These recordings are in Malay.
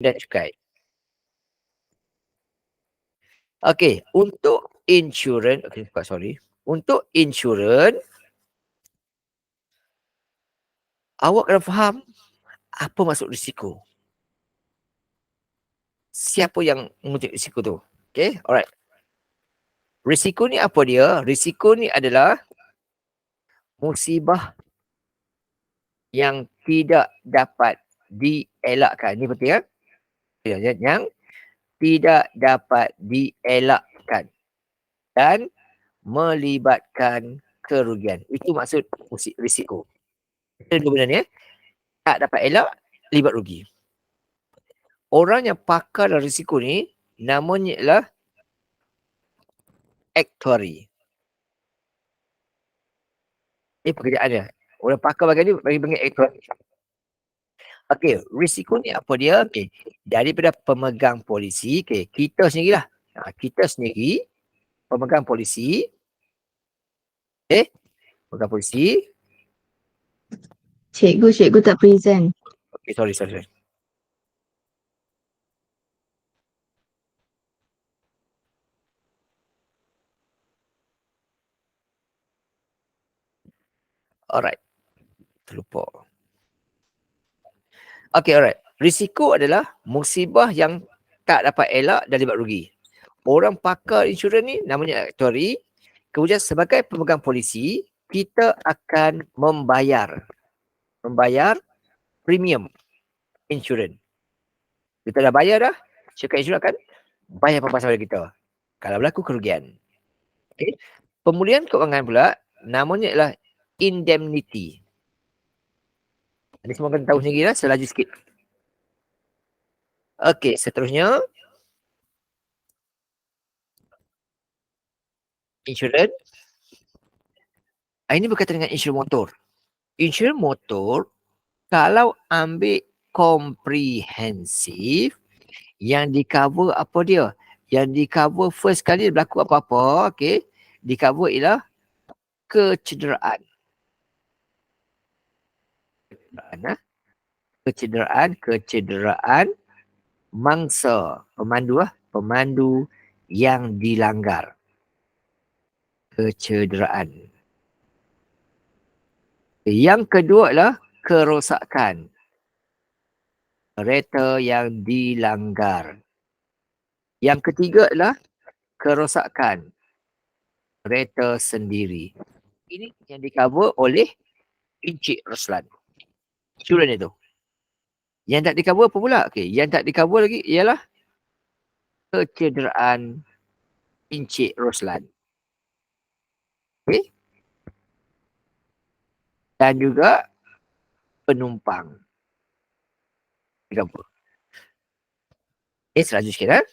dan cukai. Okey, untuk insurans, untuk insurans, awak kena faham apa maksud risiko. Siapa yang mengutik risiko tu? Okey, alright. Risiko ni apa dia? Risiko ni adalah musibah yang tidak dapat dielakkan. Ni penting kan? Yang tidak dapat dielakkan dan melibatkan kerugian. Itu maksud risiko. Ada dua benda ni. Tak dapat elak, libat rugi. Orang yang pakar dalam risiko ni namanya ialah actuary. Ini pekerjaan dia. Orang pakar bagian ni panggil actuary. Okey, risiko ni apa dia? Okey, daripada pemegang polisi, okey, kita sendirilah. Kita sendiri pemegang polisi, pemegang polisi. Cikgu tak present. Okey, sorry. Alright. Terlupa. Okey, alright. Risiko adalah musibah yang tak dapat elak dan libat rugi. Orang pakar insurans ni namanya actuary. Kemudian sebagai pemegang polisi, kita akan membayar premium insurans. Kita dah bayar dah, syarikat insurans akan bayar pembasaran kita kalau berlaku kerugian. Okay. Pemulihan keuangan pula namanya ialah indemnity. Ini semua kena tahu sendiri lah, selaju sikit. Okey, seterusnya insurans. Ini berkaitan dengan insurans motor. Insurans motor kalau ambil komprehensif, yang di cover apa dia? Yang di cover first kali berlaku apa-apa, okey, di cover ialah kecederaan. Kecederaan mangsa pemandu yang dilanggar. Kecederaan. Yang kedua adalah kerosakan kereta yang dilanggar. Yang ketiga adalah kerosakan kereta sendiri. Ini yang di-cover oleh Encik Roslan. Insurans itu. Yang tak di-cover apa pula? Okay. Yang tak di-cover lagi ialah kecederaan Encik Roslan. Okay. Dan juga penumpang. Selanjutnya sikit.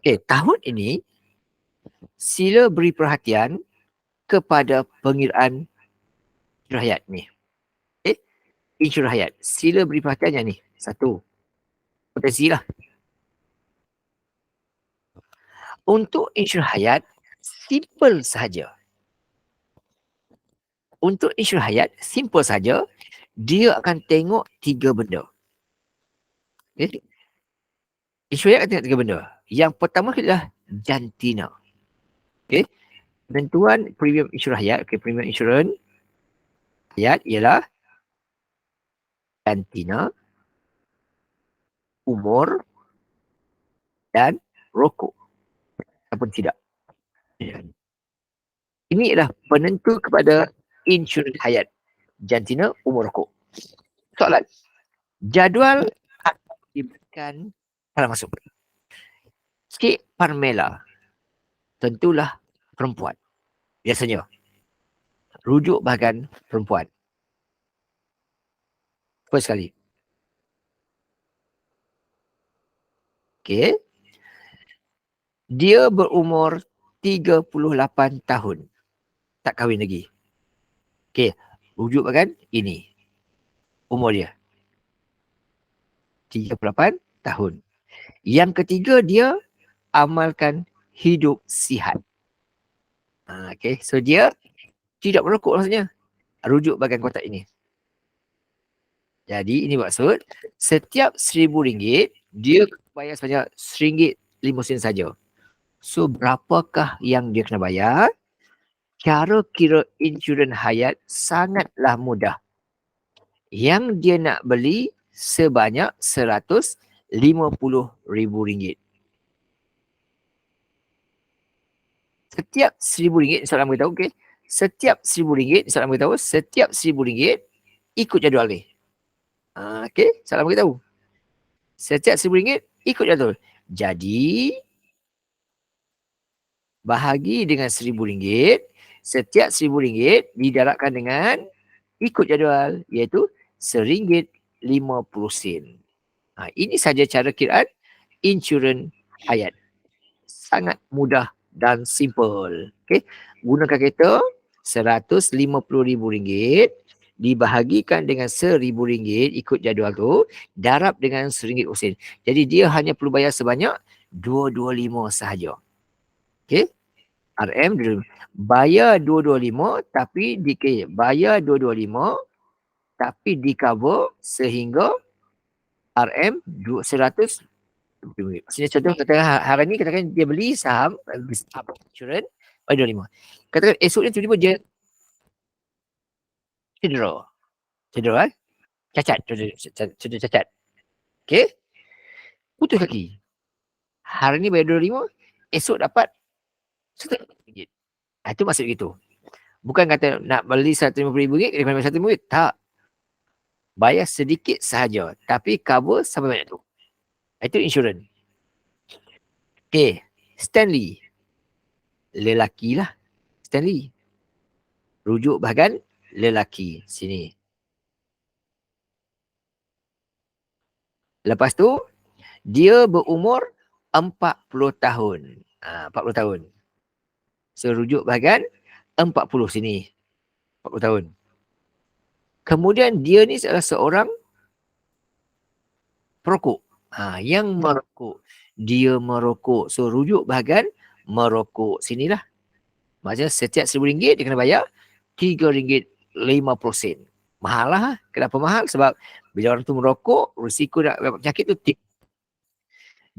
Okey, tahun ini sila beri perhatian kepada pengiraan insurans hayat ni. Insurans hayat. Sila beri perhatian yang ni. Satu. Potensi lah. Untuk insurans hayat, simple sahaja. Untuk insurans hayat, simple saja. Dia akan tengok 3 benda. Okay. Insurans hayat akan tengok 3 benda. Yang pertama adalah jantina. Okay. Penentuan premium insurans hayat. Okay, premium insurans hayat ialah jantina, umur dan rokok. Ataupun tidak. Ini adalah penentu kepada insurans hayat. Jantina, umur, rokok. Soalan. Jadual akan diberikan kalau masuk. Sikit Parmela. Tentulah perempuan. Biasanya. Rujuk bahagian perempuan. First kali. Okey. Dia berumur 38 tahun. Tak kahwin lagi. Okey. Rujuk bahagian ini. Umur dia. 38 tahun. Yang ketiga, dia amalkan hidup sihat. Okey. So, dia tidak merokok maksudnya. Rujuk bahagian kotak ini. Jadi ini maksud, setiap RM1,000 dia bayar sebanyak RM1.05 saja. So berapakah yang dia kena bayar? Cara kira insurans hayat sangatlah mudah. Yang dia nak beli sebanyak RM150,000. Setiap RM1,000, soalan beritahu, okey. Setiap RM1,000, soalan beritahu, setiap RM1,000 ikut jadual ni. Okey, soalan beritahu. Setiap RM1,000 ikut jadual. Jadi, bahagi dengan RM1,000, setiap RM1,000 didarabkan dengan ikut jadual, iaitu RM1.50. Ini saja cara kiraan insurans hayat. Sangat mudah dan simple. Okay. Gunakan kereta RM150,000 dibahagikan dengan RM1,000 ikut jadual tu, darab dengan RM1.00. Jadi dia hanya perlu bayar sebanyak RM225 sahaja. Okey. RM bayar RM225 tapi bayar RM225 tapi di cover sehingga RM100. Maksudnya contoh katakan hari ni katakan dia beli saham insurans bayar RM225. Katakan esoknya tiba-tiba dia cedera. Cedera cacat, cedera cacat. Okey. Putus kaki. Hari ni bayar RM225, esok dapat RM100. Itu maksud gitu. Bukan kata nak beli RM150,000 dia kena bayar RM150,000. Tak. Bayar sedikit sahaja tapi cover sampai banyak tu. Itu insurans. Okey, Stanley. Lelaki lah. Stanley. Rujuk bahagian lelaki. Sini. Lepas tu, dia berumur 40 tahun. 40 tahun. So, rujuk bahagian 40 sini. 40 tahun. Kemudian dia ni adalah seorang perokok. Yang merokok. Dia merokok. So, rujuk bahagian merokok. Sinilah. Maksudnya setiap RM1,000 dia kena bayar RM3.50. Mahal lah. Kenapa mahal? Sebab bila orang tu merokok, risiko nak dapat penyakit tu tinggi.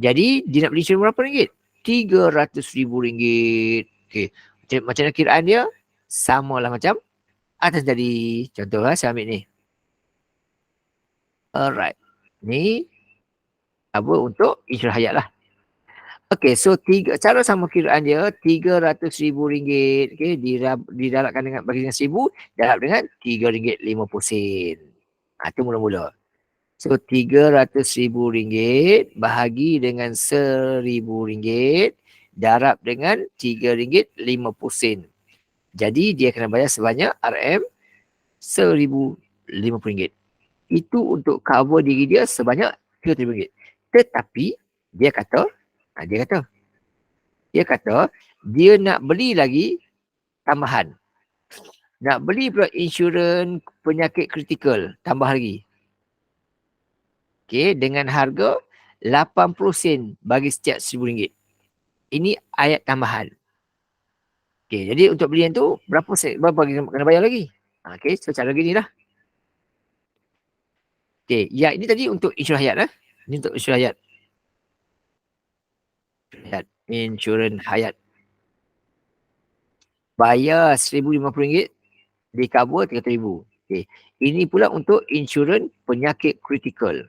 Jadi dia nak beli insurans berapa ringgit? RM300,000. Okay. Macam mana kiraan dia? Sama lah macam atas tadi. Contoh lah saya ambil ni. Alright. Ni apa untuk insurans hayat lah. Okay, so cara sama kiraan dia RM300,000. Okay, didarabkan dengan bagi dengan RM1,000, darab dengan RM3.50. Itu mula-mula. So RM300,000 bahagi dengan RM1,000, darab dengan RM3.50. Jadi dia kena bayar sebanyak RM1,050. Itu untuk cover diri dia sebanyak RM3,000. Tetapi dia kata dia nak beli lagi tambahan. Nak beli pula insurans penyakit kritikal tambah lagi. Okey, dengan harga 80 sen bagi setiap RM1,000. Ini ayat tambahan. Okey, jadi untuk beli yang tu berapa kena bayar lagi? Okey, so cara gini lah. Okey, ya ini tadi untuk insurans hayat lah. Ini untuk insurans hayat. Insurans hayat. Bayar RM1,050, di cover RM300,000. Okay. Ini pula untuk insurans penyakit kritikal.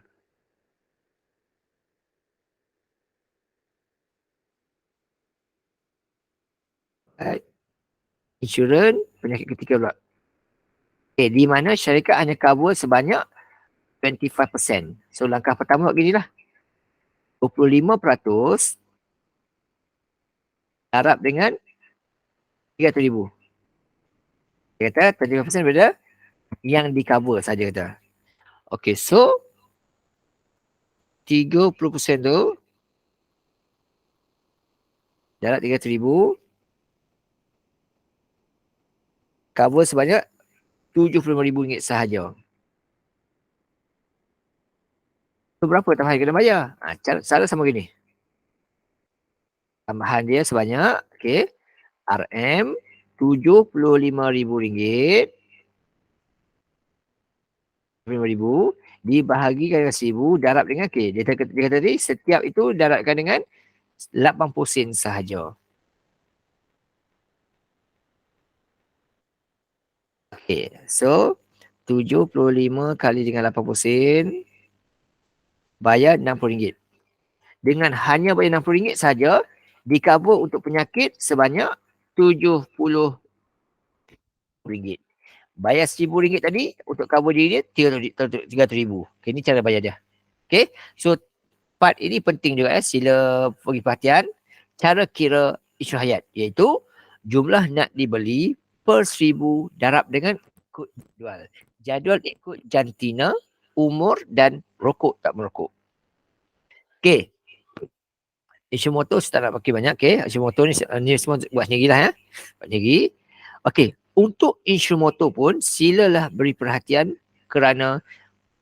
Insurans penyakit kritikal pula. Okay, di mana syarikat hanya cover sebanyak 25%. So langkah pertama buat gini lah. 25% darab dengan RM300,000. Dia kata 25% daripada yang di cover saja kata. Okay, so 30% tu darab RM300,000 cover sebanyak RM75,000 sahaja. So berapa tambahan kena bayar? Cara sama gini. Tambahan dia sebanyak, okay, RM75,000 RM5,000 dibahagikan dengan 1,000 darab dengan dia kata tadi setiap itu darabkan dengan 80 sen sahaja. Okey, so 75 kali dengan 80 sen bayar RM60. Dengan hanya bayar RM60 saja di-cover untuk penyakit sebanyak RM70. Bayar RM1,000 tadi untuk cover diri dia RM300,000. Okay, ini cara bayar dia. Okay, so part ini penting juga sila beri perhatian cara kira insurans hayat iaitu jumlah nak dibeli per 1,000 darab dengan kod jual. Jadual ikut jantina, umur dan rokok tak merokok. Okay, insurans motor saya tak nak pakai banyak. Okay, insurans motor ni semua buat sendirilah ya. Buat sendiri. Okay, untuk insurans motor pun silalah beri perhatian kerana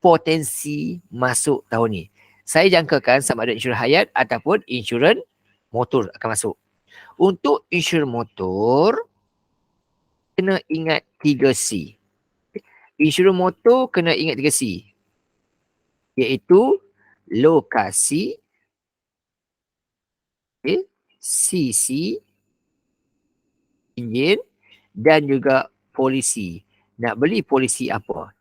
potensi masuk tahun ni. Saya jangkakan sama ada insurans hayat ataupun insurans motor akan masuk. Untuk insurans motor, kena ingat 3C. Insurans motor kena ingat 3C. Iaitu lokasi, CC, enjin dan juga polisi. Nak beli polisi apa?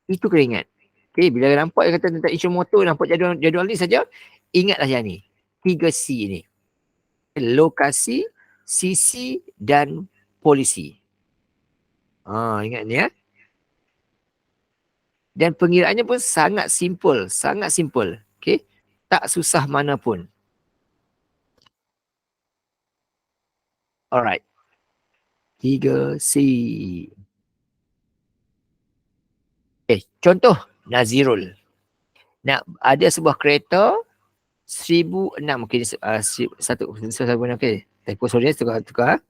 Itu kena ingat. Okay, bila nampak yang kata tentang insurans motor, nampak jadual ni saja, ingatlah yang ni. 3C ni. Lokasi, CC dan polisi. Ingat ni ya. Dan pengiraannya pun sangat simple, sangat simple. Okay, tak susah mana pun. Alright. 3C. Contoh Nazirul. Nak ada sebuah kereta 1,006. Mungkin satu okay. Typo sorry, tukar.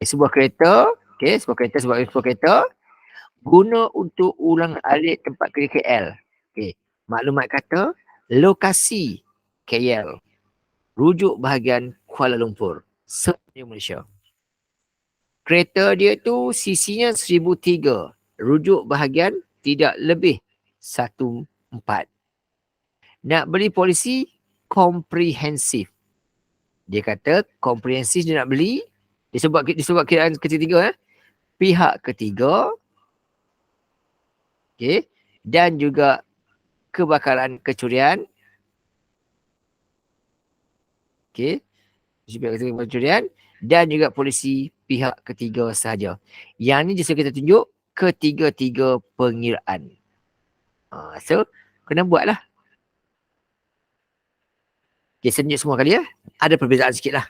Sebuah kereta, sebuah kereta guna untuk ulang alik tempat kerja KL. Okay. Maklumat kata lokasi KL. Rujuk bahagian Kuala Lumpur, Malaysia. Kereta dia tu CC-nya 1,003. Rujuk bahagian tidak lebih 14. Nak beli polisi komprehensif. Dia kata komprehensif dia nak beli. Dia sebut kiraan ketiga. Pihak ketiga. Okay. Dan juga kebakaran kecurian. Okay. Kecurian. Dan juga polisi pihak ketiga sahaja. Yang ni justru kita tunjuk ketiga-tiga pengiraan. So, kena buat lah. Okay, saya tunjuk semua kali ya. Ada perbezaan sikit lah.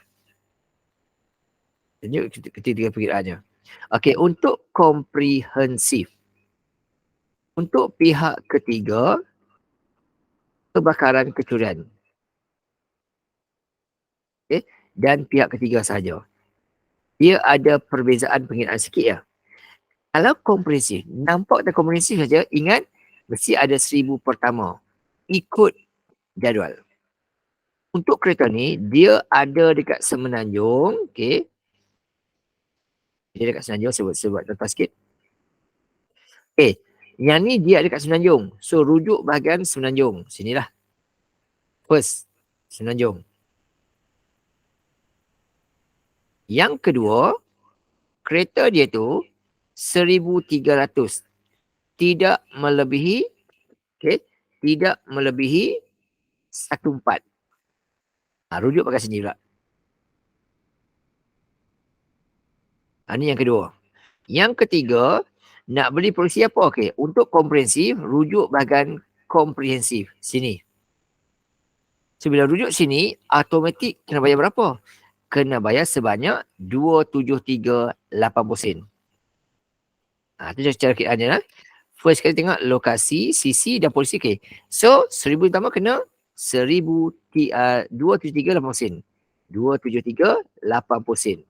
Tunjuk ketiga pengiraannya. Okay, untuk komprehensif. Untuk pihak ketiga, kebakaran kecurian. Okay, dan pihak ketiga sahaja. Dia ada perbezaan pengiraan sikit ya. Kalau komprehensif, nampak tak komprehensif saja, ingat mesti ada 1,000 pertama. Ikut jadual. Untuk kereta ni, dia ada dekat Semenanjung. Okay. Dia dekat Semenanjung, sebut contoh sikit. Okay. Yang ni dia dekat Semenanjung. So, rujuk bahagian Semenanjung. Sinilah. First, Semenanjung. Yang kedua, kereta dia tu 1,300. Tidak melebihi, tidak melebihi 14. Rujuk pakai sini pula. Ini yang kedua. Yang ketiga, nak beli polisi apa? Okey, untuk komprehensif, rujuk bahagian komprehensif. Sini. So, bila rujuk sini, automatik kena bayar berapa? Kena bayar sebanyak 273.80 sen. Itu cara kiraannya lah. First kali tengok lokasi, CC dan polisi. Okay. So, 1,000 pertama kena 273.80 sen. 273.80 sen.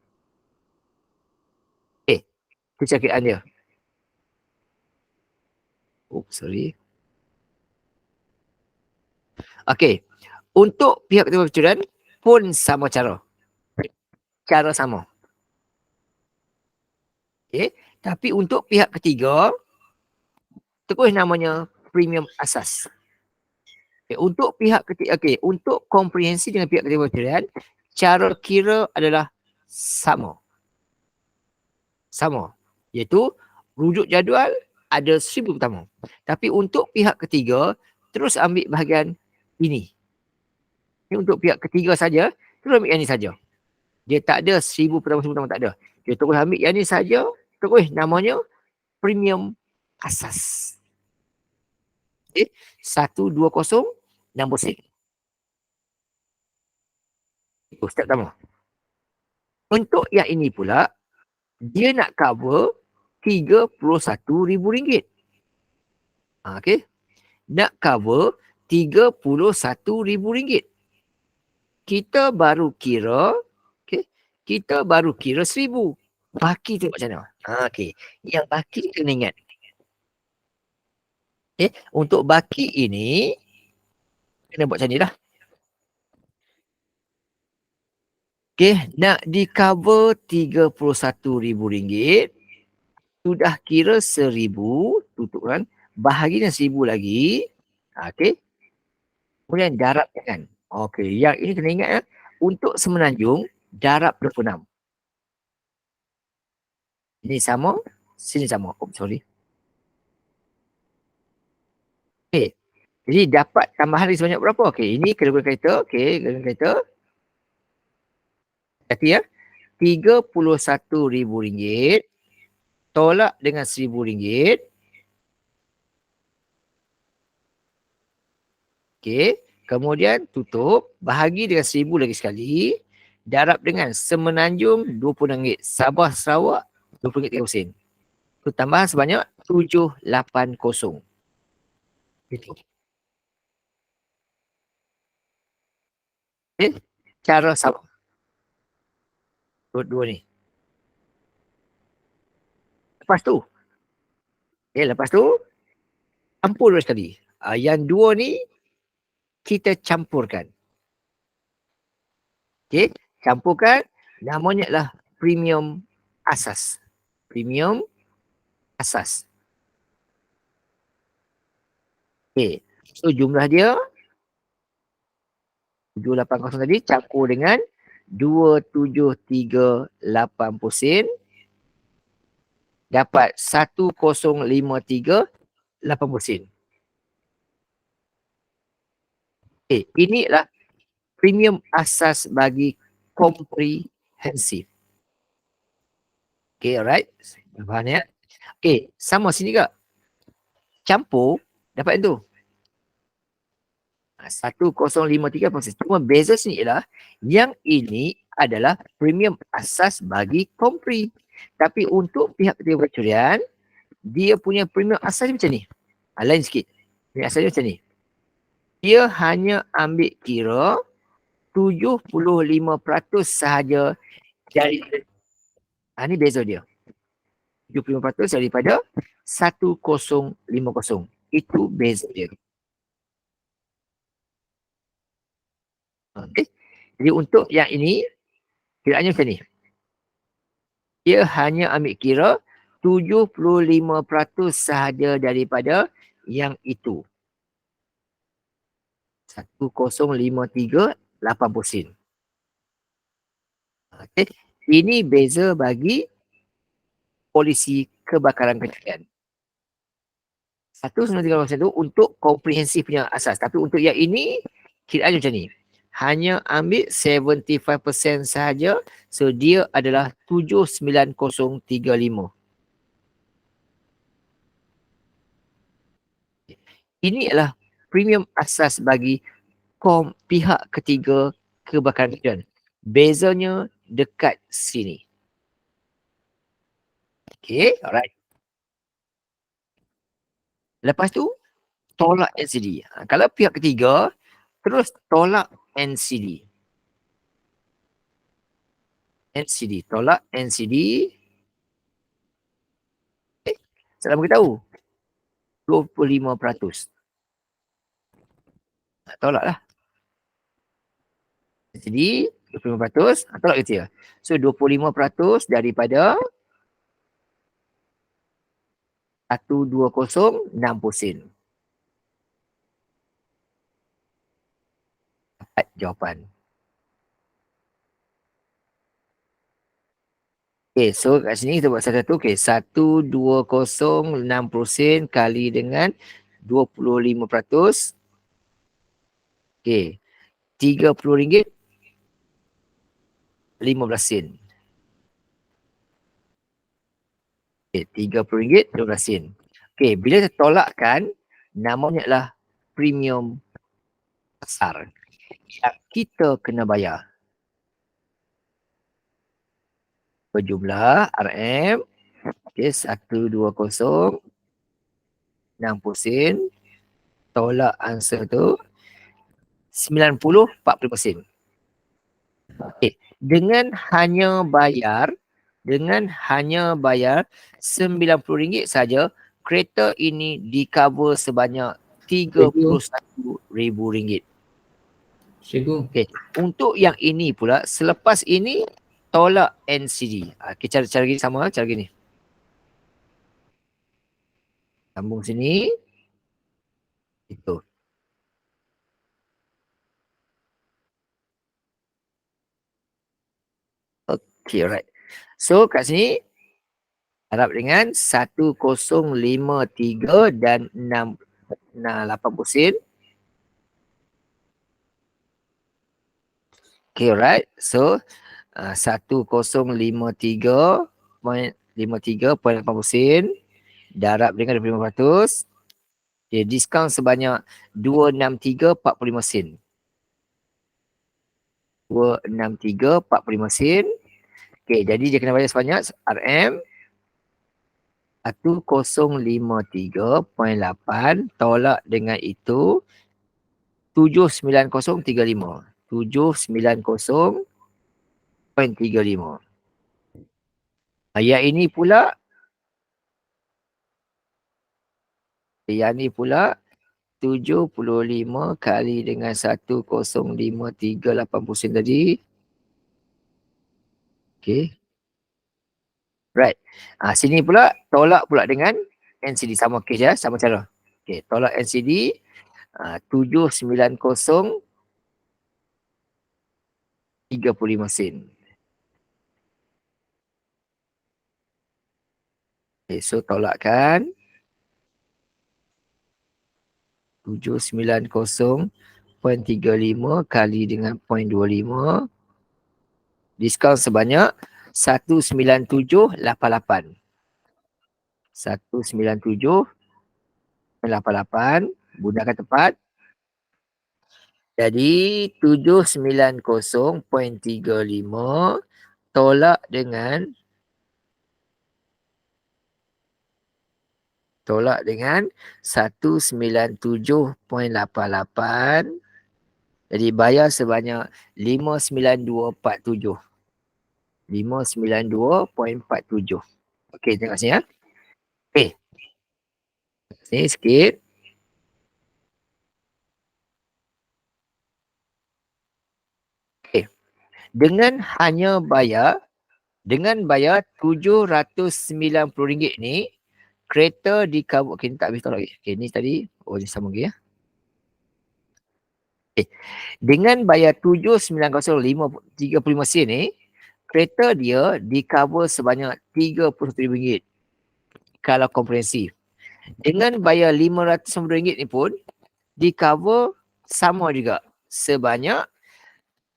Itu cara kiraan dia. Sorry. Okay. Untuk pihak ketiga percurian pun sama cara. Cara sama. Okay. Tapi untuk pihak ketiga, terus namanya premium asas. Okay, untuk pihak ketiga, untuk komprehensi dengan pihak ketiga perceraian, cara kira adalah sama. Sama. Iaitu rujuk jadual ada 1000 pertama. Tapi untuk pihak ketiga, terus ambil bahagian ini. Ini untuk pihak ketiga saja, terus ambil yang ini saja. Dia tak ada 1000 pertama, 1000 pertama, tak ada. Dia terus ambil yang ini saja, terus namanya premium asas. Okay. 120 60 sen. Itu step pertama. Untuk yang ini pula, dia nak cover RM31,000. Okay. Nak cover RM31,000. Kita baru kira, okay, kita baru kira 1000. Baki tu macam mana? Okay. Yang baki kena ingat. Okay. Untuk baki ini, kena buat macam ni lah. Okay, nak di cover RM31,000, sudah kira 1000, tutup kan, bahagi dengan 1000 lagi, okay, kemudian darab kan. Okay, yang ini kena ingat ya, untuk semenanjung, darab 26. Ini sama, sini sama. Oh, sorry. Okay, jadi dapat tambahan lagi sebanyak berapa? Okay, ini kena guna kereta, okay, guna kereta. Hati ya, RM31,000 tolak dengan RM1,000. Okey, kemudian tutup, bahagi dengan 1000 lagi sekali, darab dengan Semenanjung RM20, Sabah Sarawak RM20.30. Itu tambahan sebanyak 780. Itu. Okey, cara sama. Dua-dua ni. Lepas tu, campur dua sekali. Yang dua ni, kita campurkan. Okey, campurkan, namanya adalah premium asas. Premium asas. Okey, so jumlah dia 780 tadi campur dengan 27380 sen dapat 105380 sen. Ini adalah premium asas bagi komprehensif. Alright. Faham ya? Sama sini ke? Campur dapat yang tu. 1053%. Cuma beza sini ialah yang ini adalah premium asas bagi kompri. Tapi untuk pihak ketiga percurian, dia punya premium asas macam ni. Lain sikit. Premium asas macam ni. Dia hanya ambil kira 75% sahaja dari ini beza dia. 75% daripada 1050. Itu beza dia. Okay. Jadi untuk yang ini, kiraannya macam ni. Dia hanya ambil kira 75% sahaja daripada yang itu. 105380 sen. Okay. Ini beza bagi polisi kebakaran kerjaan. 193% itu untuk komprehensif punya asas. Tapi untuk yang ini, kiranya macam ni. Hanya ambil 75% sahaja. So, dia adalah 79035. Ini adalah premium asas bagi pihak ketiga kebakaran kerjaan. Bezanya dekat sini. Okay, alright. Lepas tu, tolak NCD. Kalau pihak ketiga, terus tolak NCD. NCD, tolak NCD. Saya beritahu 25%. Tolak lah. NCD 25%, tolak kecil. So 25% daripada 120 60 sen. Dapat jawapan. Okay, so kat sini kita buat satu-satu. Okay, 120 60 sen kali dengan 25%. Okay, RM30 15 sen. Okay, RM30 15 sen. Okay, bila kita tolakkan, namanya adalah premium besar yang kita kena bayar. Berjumlah RM, okay, 120 60 sen, tolak answer tu 90 45 sen. Okay, dengan hanya bayar RM90 saja, kereta ini di cover sebanyak RM31,000. Cikgu. Okay. Untuk yang ini pula, selepas ini tolak NCD. Okay, cara gini sama, cara gini. Sambung sini. Itu. Okay, alright. So, kat sini, harap dengan 1053 dan 80 sen. Okay, alright. So, 1053.80 sen darab dengan 25%. Okay, diskaun sebanyak 263.45 sen. 263.45 sen. Okay, jadi dia kena bayar sebanyak RM 1053.8 tolak dengan itu 79035. 790.35. Yang ini pula 75 kali dengan 1053.80 sen tadi. Okay. Right. Sini pula tolak pula dengan NCD. Sama kes ya, sama cara. Okay, tolak NCD 790.35 sen. Okay, so tolakkan 790.35 kali dengan 0.25. Diskaun sebanyak 19788. 19788. Gunakan tepat. Jadi 790.35 tolak dengan 197.88. Jadi bayar sebanyak 59247. 592.47. Okey, tengok sini ya. Okey. Sini sikit. Okey. Dengan bayar RM790 ni, kereta di cover. Okey, ni tak habis tolak lagi. Okey, ni tadi. Oh, ni sama lagi ya. Okay. Dengan bayar 790.35 sen ni, kereta dia di cover sebanyak RM31,000 kalau komprehensif. Dengan bayar RM590 ni pun di cover sama juga sebanyak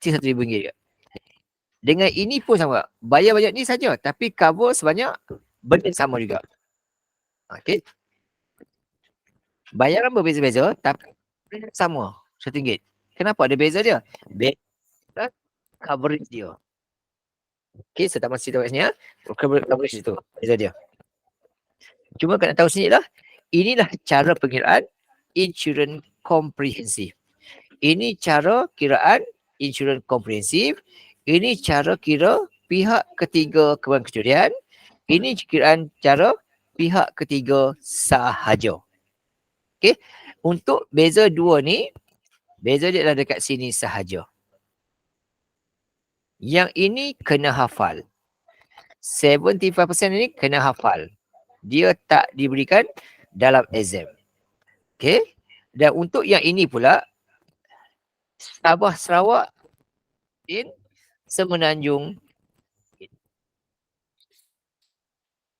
RM31,000 juga. Dengan ini pun sama. Bayar banyak ni saja tapi cover sebanyak benda sama juga. Okey. Bayaran berbeza-beza tapi sama RM1. Kenapa ada beza dia? Beza coverage dia. Okey, saya tak masih tahu kat sini ya. Coverage itu beza dia. Cuma kena tahu sini lah. Inilah cara pengiraan insurans komprehensif. Ini cara kiraan insurans komprehensif. Ini cara kira pihak ketiga kewangan kecurian. Ini kiraan cara pihak ketiga sahaja. Okey. Untuk beza dua ni, beza dia adalah dekat sini sahaja. Yang ini kena hafal. 75% ini kena hafal. dia tak diberikan dalam exam. Okay. Dan untuk yang ini pula, Sabah Sarawak in Semenanjung.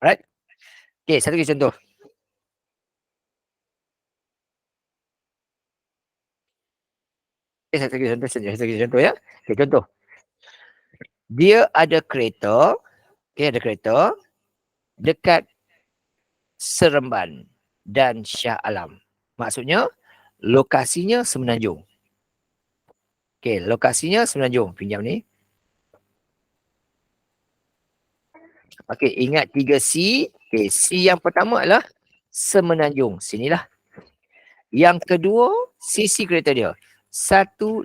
Alright. Okay, satu lagi contoh. Okay, satu lagi contoh ya. Okay, contoh. Dia ada kereta, ada kereta dekat Seremban dan Shah Alam. Maksudnya, lokasinya Semenanjung. Okay, lokasinya Semenanjung. Pinjam ni. Okay, ingat 3C. Okay, C yang pertama adalah Semenanjung. Sinilah. Yang kedua, sisi kereta dia. 1875.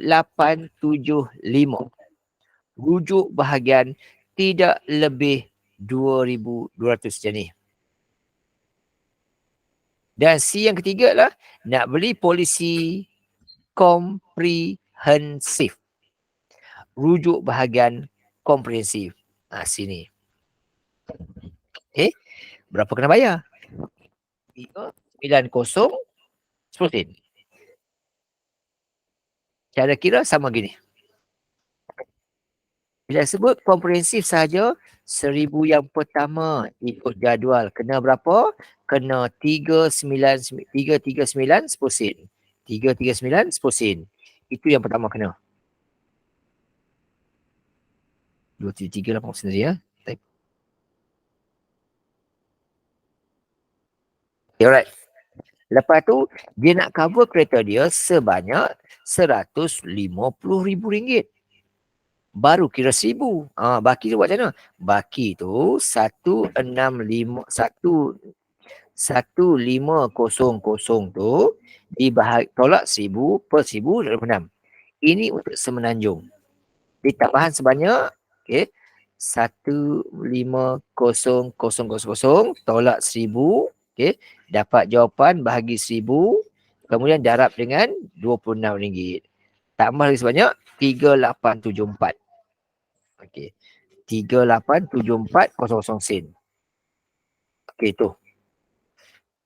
Rujuk bahagian tidak lebih 2,200 jenis. Dan C yang ketiga adalah nak beli polisi komprehensif. Rujuk bahagian komprehensif. Sini. Berapa kena bayar? 390 10 sen. Cara kira sama gini. Bila sebut komprehensif saja, 1,000 yang pertama ikut jadual. Kena berapa? Kena 339 10 sen. 339 10 sen. Itu yang pertama kena. 273 lah sendiri ya. Okay, alright. Lepas tu, dia nak cover kereta dia sebanyak RM150,000. Baru kira 1,000. Baki tu buat macam mana? Baki tu 1,500 tu tolak 1,000 per 1,026. Ini untuk Semenanjung. Ditambahan sebanyak, okay, 1,500,000 tolak 1,000, okay, dapat jawapan bahagi 1,000, kemudian darab dengan RM26. Tambah lagi sebanyak 3,874. Okey. 3,874,00 sen. Okey, tu.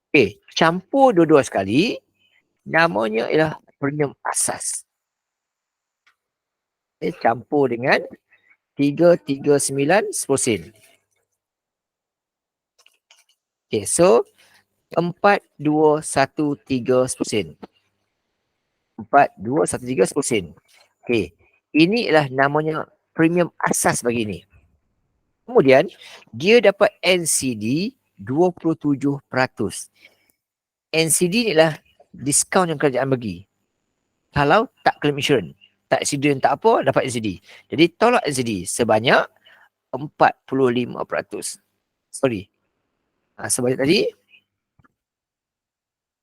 Okey, campur dua-dua sekali. Namanya ialah premium asas. Campur dengan 339 10 sen. Okey, so 4213 10 sen. 4213 10 sen. Okey, ini ialah namanya premium asas bagi ini. Kemudian, dia dapat NCD 27%. NCD ni lah diskaun yang kerajaan bagi. Kalau tak claim insurance, tak accident, tak apa, dapat NCD. Jadi tolak NCD sebanyak 45%. Sorry. Sebanyak tadi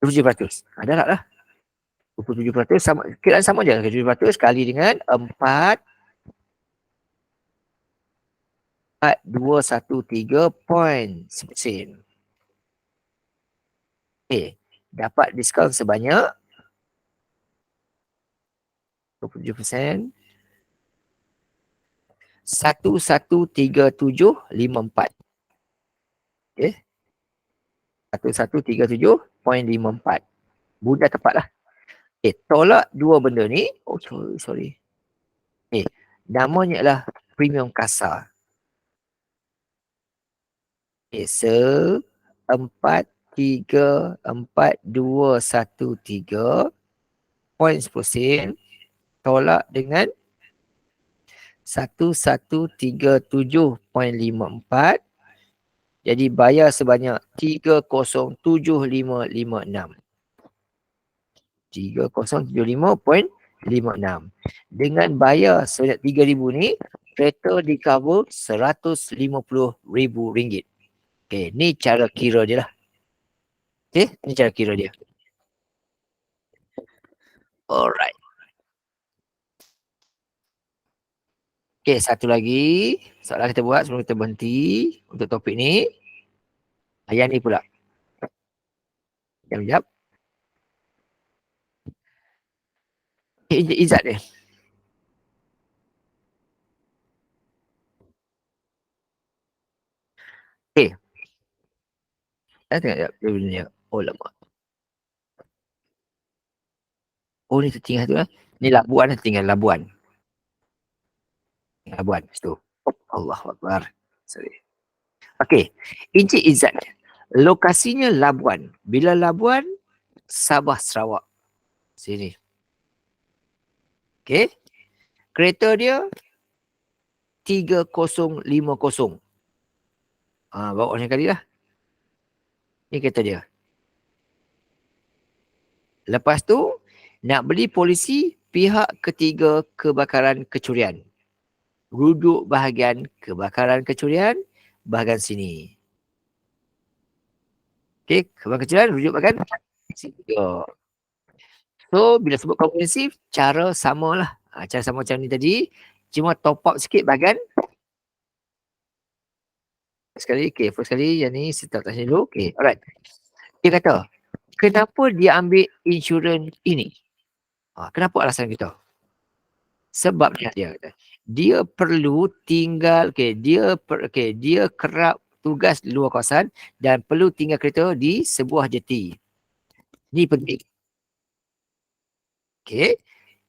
27%. Adalah lah. 27% sama, kiraan sama je. 27% kali dengan 4,213.10 sen. Dapat diskaun sebanyak 27%. 113754. 1137.54. Mudah tepat lah. Tolak dua benda ni. Oh, sorry. Namanya adalah premium kasar. 4,3,4,2,1,3 tolak dengan 1137.54. Jadi bayar sebanyak 307,556. 3,075.56. Dengan bayar sebanyak 3,000 ni, kereta di cover RM150,000. Ni cara kira dia lah. Ni cara kira dia. Alright. Satu lagi soalan kita buat sebelum kita berhenti untuk topik ni. Yang ni pula. Jap. Izzat ni. Tengok jap. Dia punya. Oh lama. Oh ni tertinggal tu lah. Ni Labuan lah, tinggal Labuan. Labuan situ. Oh, Allahuakbar. Sorry. Okey. Encik Izzat. Lokasinya Labuan. Bila Labuan, Sabah Sarawak. Sini. Okey. Kereta dia 3050. Bawa ni kali lah. Ni kereta dia. Lepas tu, nak beli polisi pihak ketiga kebakaran kecurian. Rujuk bahagian kebakaran kecurian, bahagian sini. Okey, kebakaran kecurian, rujuk bahagian sini. So, bila sebut komprehensif, cara samalah. Cara sama macam ni tadi. Cuma top up sikit bahagian. Sekali, okay. First sekali, yang ni start tanya dulu. Okay, alright. Dia kata, kenapa dia ambil insurans ini? Kenapa alasan kita? Sebabnya dia kata, dia perlu tinggal, dia kerap tugas di luar kawasan dan perlu tinggal kereta di sebuah jeti. Ni penting. Okay.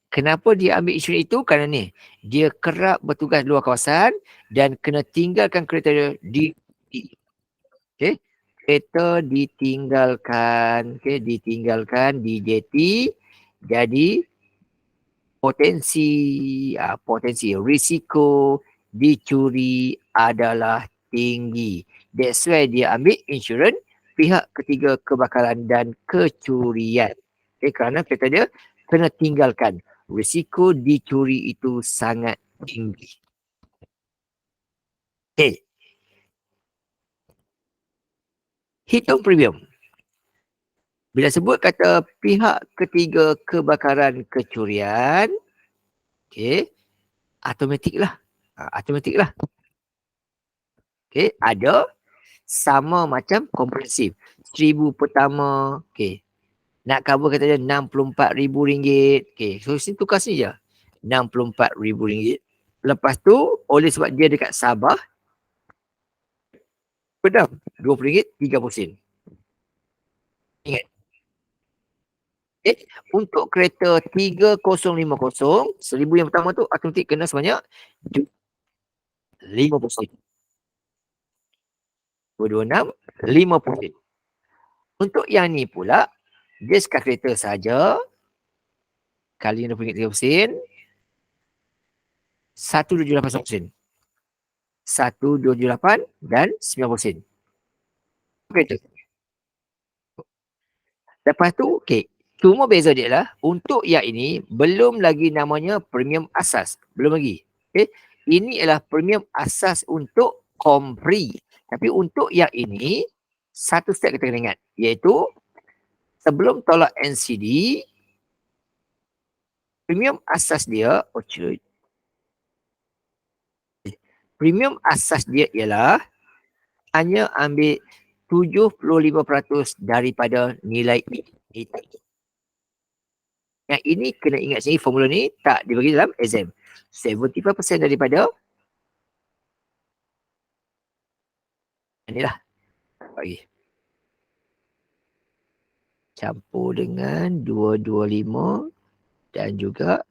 Kenapa dia ambil insurans itu? Kerana ni, dia kerap bertugas di luar kawasan dan kena tinggalkan kereta dia di okay. Kereta ditinggalkan di jeti. Jadi potensi risiko dicuri adalah tinggi. That's why dia ambil insurans pihak ketiga kebakaran dan kecurian. Kerana kereta dia kena tinggalkan. Risiko dicuri itu sangat tinggi. Hitung premium. Bila sebut kata pihak ketiga kebakaran kecurian, automatik lah. Ada sama macam komprehensif. 1,000 pertama, nak cover kata dia RM64,000. So sini tukar sini je. RM64,000. Lepas tu, oleh sebab dia dekat Sabah, pedam RM20, 30 sen. Ingat. Untuk kereta 3050, 1,000 yang pertama tu automatik kena sebanyak RM50. 226, RM50. Untuk yang ni pula, dia sekat kereta saja, kali RM20, 30 sen, RM1,278. 1,278 dan 90 sen. Kereta. Lepas tu, cuma beza dia lah, untuk yang ini, belum lagi namanya premium asas. Belum lagi. Ini adalah premium asas untuk kompri. Tapi untuk yang ini, satu step kita kena ingat. Iaitu, sebelum tolak NCD, premium asas dia, premium asas dia ialah hanya ambil 75% daripada nilai itu. Yang ini kena ingat sini, formula ni tak dibagi dalam exam. 75% daripada inilah. Bagi. Campur dengan 225 dan juga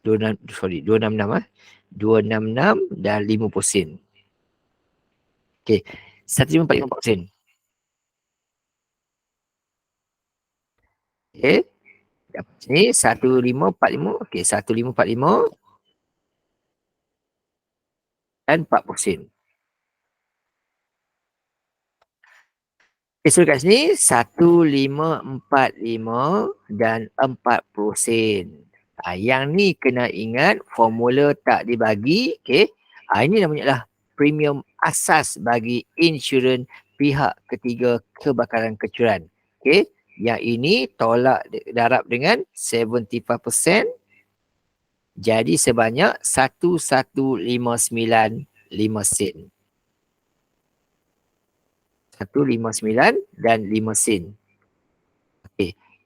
266 dan 50 sen. 1,545 sen. Dapat sini 1,545. 1,545 dan 40 sen. So kat sini 1,545 dan 40 sen. Yang ni kena ingat formula tak dibagi. Ini namanya lah premium asas bagi insurans pihak ketiga kebakaran kecurian. Yang ini tolak darab dengan 75%. Jadi sebanyak 1,159.5 sen. 159 dan 5 sen.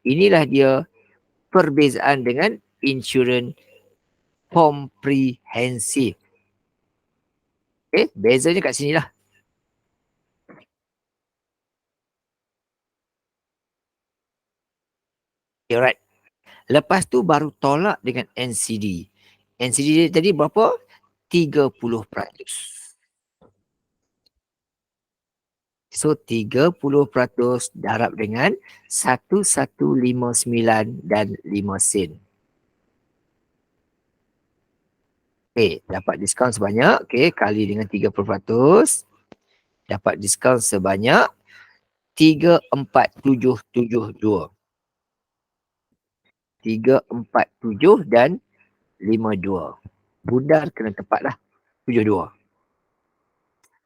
Inilah dia perbezaan dengan insurans komprehensif. Bezanya kat sini lah. Okay, alright. Lepas tu baru tolak dengan NCD. NCD tadi berapa? 30%. So 30% darab dengan 1159 dan 5 sen. Okay, dapat diskaun sebanyak, okay, kali dengan 30%, dapat diskaun sebanyak 34,772. 347 dan 52. Bundar kena tepat lah. 72.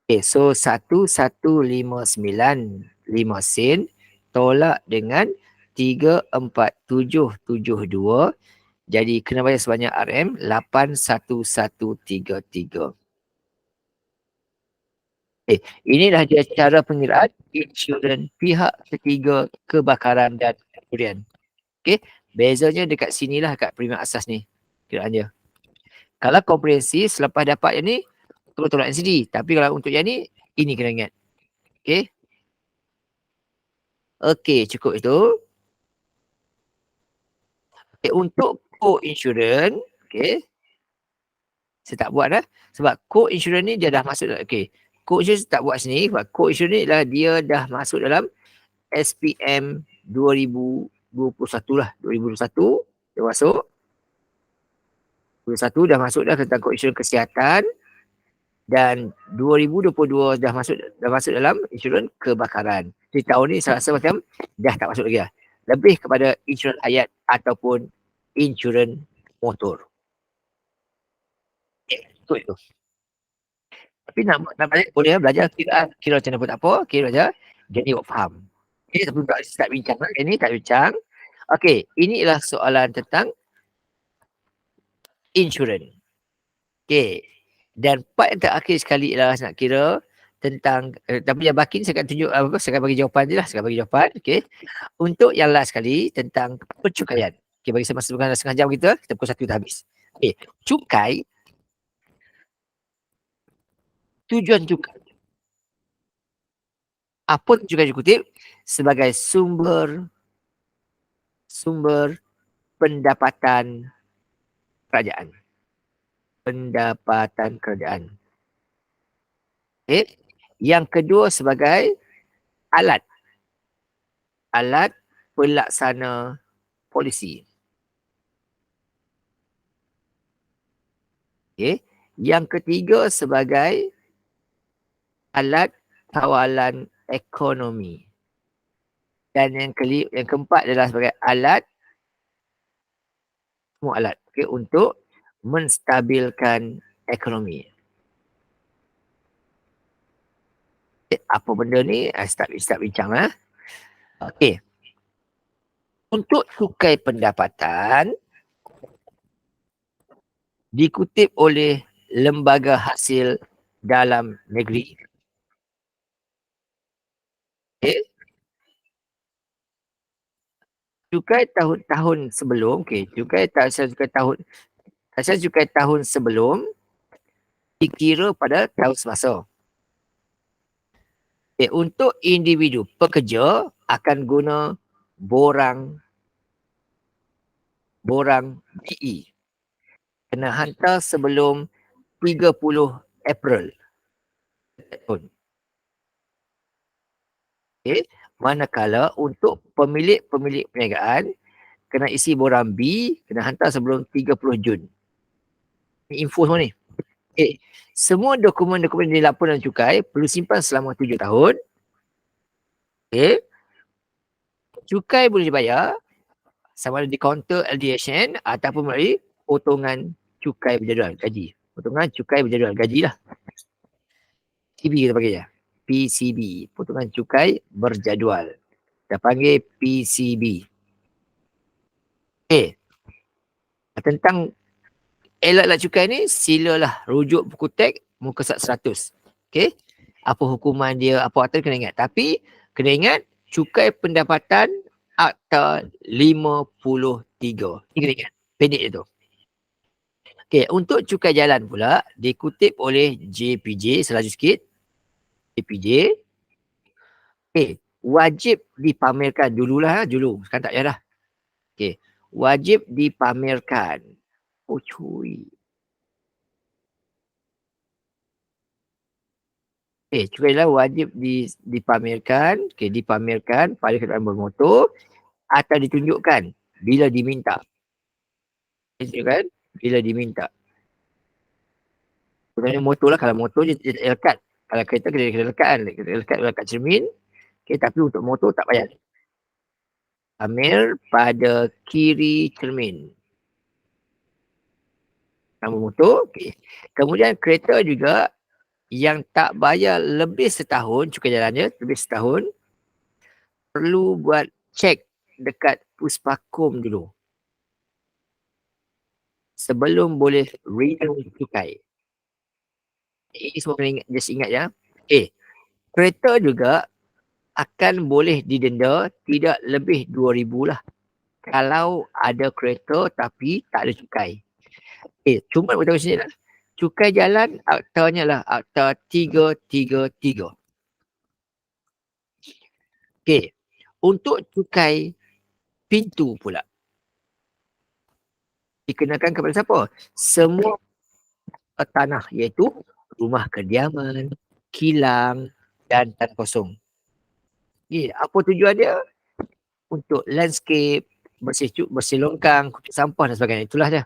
Okay, so 1159.5 sen tolak dengan 34,772. Jadi kena bayar sebanyak RM 81133. Inilah dia cara pengiraan insurans pihak ketiga kebakaran dan pencurian. Okay, bezanya dekat sinilah kat premium asas ni kiraan dia. Kalau komprehensif selepas dapat yang ni tolak NCD. Tapi kalau untuk yang ni, ini kena ingat. Okay. Okay, cukup itu. Okay, untuk co-insurance, okay, saya tak buat dah. Sebab co-insurance ni dia dah masuk dalam, okay, co-insurance tak buat sini. Sebab co-insurance ni lah dia dah masuk dalam SPM 2021 lah. 2021 dia masuk. 2021 dah masuk dah tentang co-insurance kesihatan. Dan 2022 dah masuk dalam insurans kebakaran. Jadi tahun ni saya rasa macam dah tak masuk lagi lah. Lebih kepada insurans hayat ataupun insurans motor. Betul itu. Tapi nak balik boleh belajar kira macam mana pun tak apa. Kira belajar jadi awak faham. Okay, tapi tak bincang lah. Ini tak bincang. Okay, inilah soalan tentang insurans. Okay. Dan part yang terakhir sekali lah nak kira tentang tapi yang bakin saya akan tunjuk saya akan bagi jawapan je lah. Saya akan bagi jawapan. Okay. Untuk yang last sekali tentang percukaian. Okay, bagi saya masa bukan setengah jam kita pukul 1 dah habis. Okay. Cukai, tujuan cukai. Apa cukai dikutip? Sebagai sumber pendapatan kerajaan. Pendapatan kerajaan. Okay. Yang kedua sebagai alat pelaksana polisi. Okay. Yang ketiga sebagai alat kawalan ekonomi. Dan yang keempat adalah sebagai semua alat okay, untuk menstabilkan ekonomi. Okay, apa benda ni? Start bincang lah. Okey. Untuk cukai pendapatan dikutip oleh Lembaga Hasil Dalam Negeri. Okay. Cukai tahun sebelum, cukai tahun sebelum dikira pada tahun semasa. Okay, untuk individu pekerja akan guna borang BE. Kena hantar sebelum 30 April. Okay. Manakala untuk pemilik perniagaan kena isi borang B, kena hantar sebelum 30 Jun. Ini info semua ni. Okay. Semua dokumen-dokumen di laporan cukai perlu simpan selama 7 tahun. Okay. Cukai boleh dibayar sama ada di kaunter LDHN ataupun melalui potongan cukai berjadual gaji. Potongan cukai berjadual gaji lah. PCB kita panggil je. PCB. Potongan cukai berjadual. Kita panggil PCB. Okay. Tentang alat-alat cukai ni, silalah rujuk buku teks muka 100. Okay. Apa hukuman dia, apa akta kena ingat. Tapi kena ingat cukai pendapatan Akta 53. Ini kena ingat. Pendek dia tu. Okay, untuk cukai jalan pula dikutip oleh JPJ, selaju sikit. JPJ. Okay, wajib dipamerkan dulu. Sekarang tak payah dah. Okey. Wajib dipamerkan. Oh cuy. Cukai jalan wajib dipamerkan, dipamerkan pada kenderaan bermotor atau ditunjukkan bila diminta. Ditunjukkan bila diminta. Contohnya motor lah, kalau motor dia lekat. Kalau kereta kena lekat kan, lekat cermin. Tapi untuk motor tak payah. Pamer pada kiri cermin. Nama motor. Kemudian kereta juga yang tak bayar lebih setahun, cukai jalannya lebih setahun, perlu buat cek dekat Puspakom dulu sebelum boleh renew cukai. Ini semua kena ingat, just ingat ya. Kereta juga akan boleh didenda tidak lebih 2,000 lah kalau ada kereta tapi tak ada cukai. Cuma nak beritahu sini lah. Cukai jalan aktanya lah akta 333. Untuk cukai pintu pula dikenakan kepada siapa? Semua tanah, iaitu rumah kediaman, kilang dan tanah kosong. Apa tujuan dia? Untuk landscape, bersih longkang, kutip sampah dan sebagainya. Itulah dia.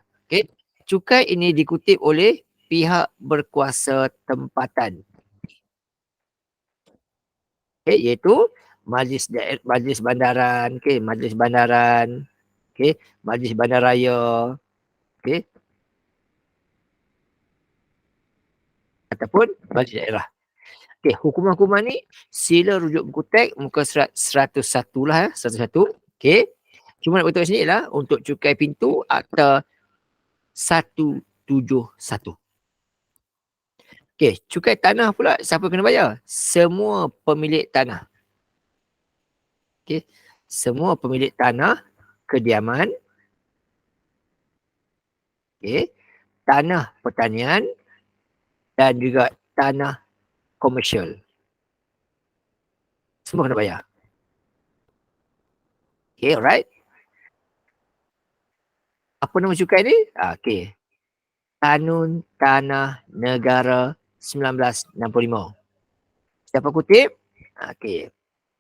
Cukai ini dikutip oleh pihak berkuasa tempatan. Iaitu Majlis Bandaran, Majlis Bandaran, Majlis Bandaraya, ataupun Majlis Daerah. Hukuman-hukuman ni sila rujuk buku teks muka surat 101 lah, 101. Cuma nak beritahu sini lah, untuk cukai pintu akta 171. Cukai tanah pula siapa kena bayar? Semua pemilik tanah. Semua pemilik tanah kediaman, tanah pertanian dan juga tanah komersial. Semua kena bayar. Alright. Apa nama cukai ni? Kanun Tanah Negara 1965. Siapa kutip?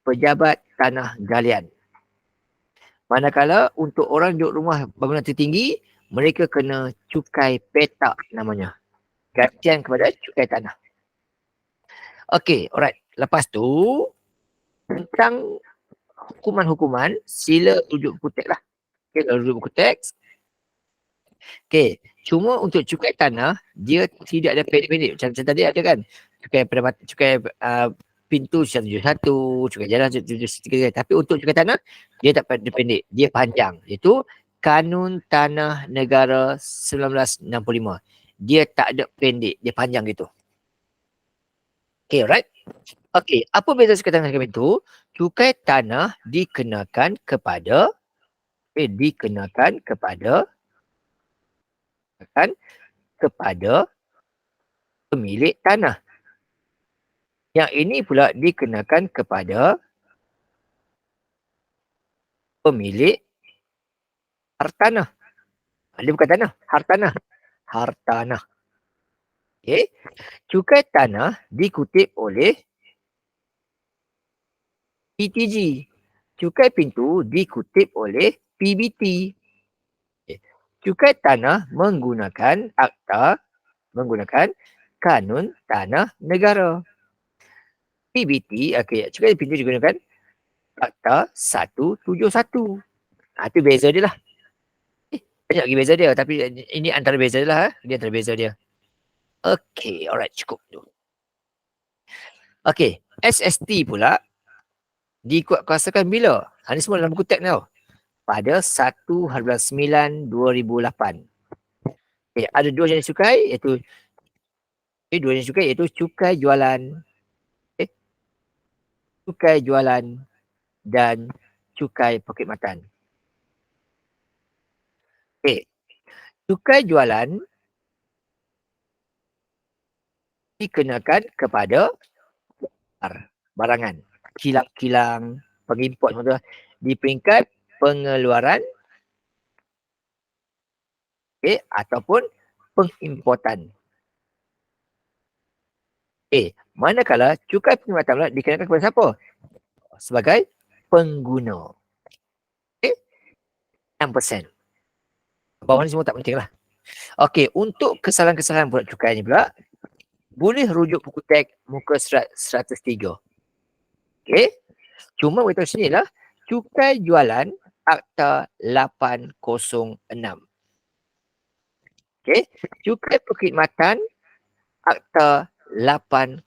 Pejabat Tanah Galian. Manakala untuk orang duduk rumah bangunan tertinggi, mereka kena cukai petak namanya. Gantian kepada cukai tanah. Alright. Lepas tu, tentang hukuman-hukuman, sila rujuk buku teks lah. Rujuk buku teks. Cuma untuk cukai tanah, dia tidak ada pendek-pendek. Macam tadi ada kan? Cukai pintu 171, cukai jalan 173. Tapi untuk cukai tanah, dia tak pendek. Dia panjang. Iaitu Kanun Tanah Negara 1965. Dia tak ada pendek. Dia panjang gitu. Alright. Apa beza cukai tanah dengan pintu? Cukai tanah dikenakan kepada pemilik tanah. Yang ini pula dikenakan kepada pemilik hartanah. Dia bukan tanah, hartanah. Hartanah. Cukai tanah dikutip oleh PTG. Cukai pintu dikutip oleh PBT. Cukai tanah menggunakan Kanun Tanah Negara. PBT, cukai pintu digunakan akta 171. Itu beza dia lah. Banyak lagi beza dia, tapi ini antara beza dia lah. Dia antara beza dia. Alright, cukup tu. SST pula dikuatkuasakan bila? Ini semua dalam buku teks tau. Pada 1/9/2008. Ada dua jenis cukai, iaitu cukai jualan, cukai jualan dan cukai perkhidmatan. Cukai jualan dikenakan kepada barangan, kilang-kilang, pengimport di peringkat pengeluaran ataupun pengimportan. Manakala cukai perkhidmatan pula dikenakan kepada siapa? Sebagai pengguna. 6%. Bawah ni semua tak penting lah. Okey, untuk kesalahan-kesalahan pula cukai ni pula, boleh rujuk buku teks muka surat 103. Okey, cuma beritahu sini lah, cukai jualan Akta 806. Okey, cukai perkhidmatan Akta 807.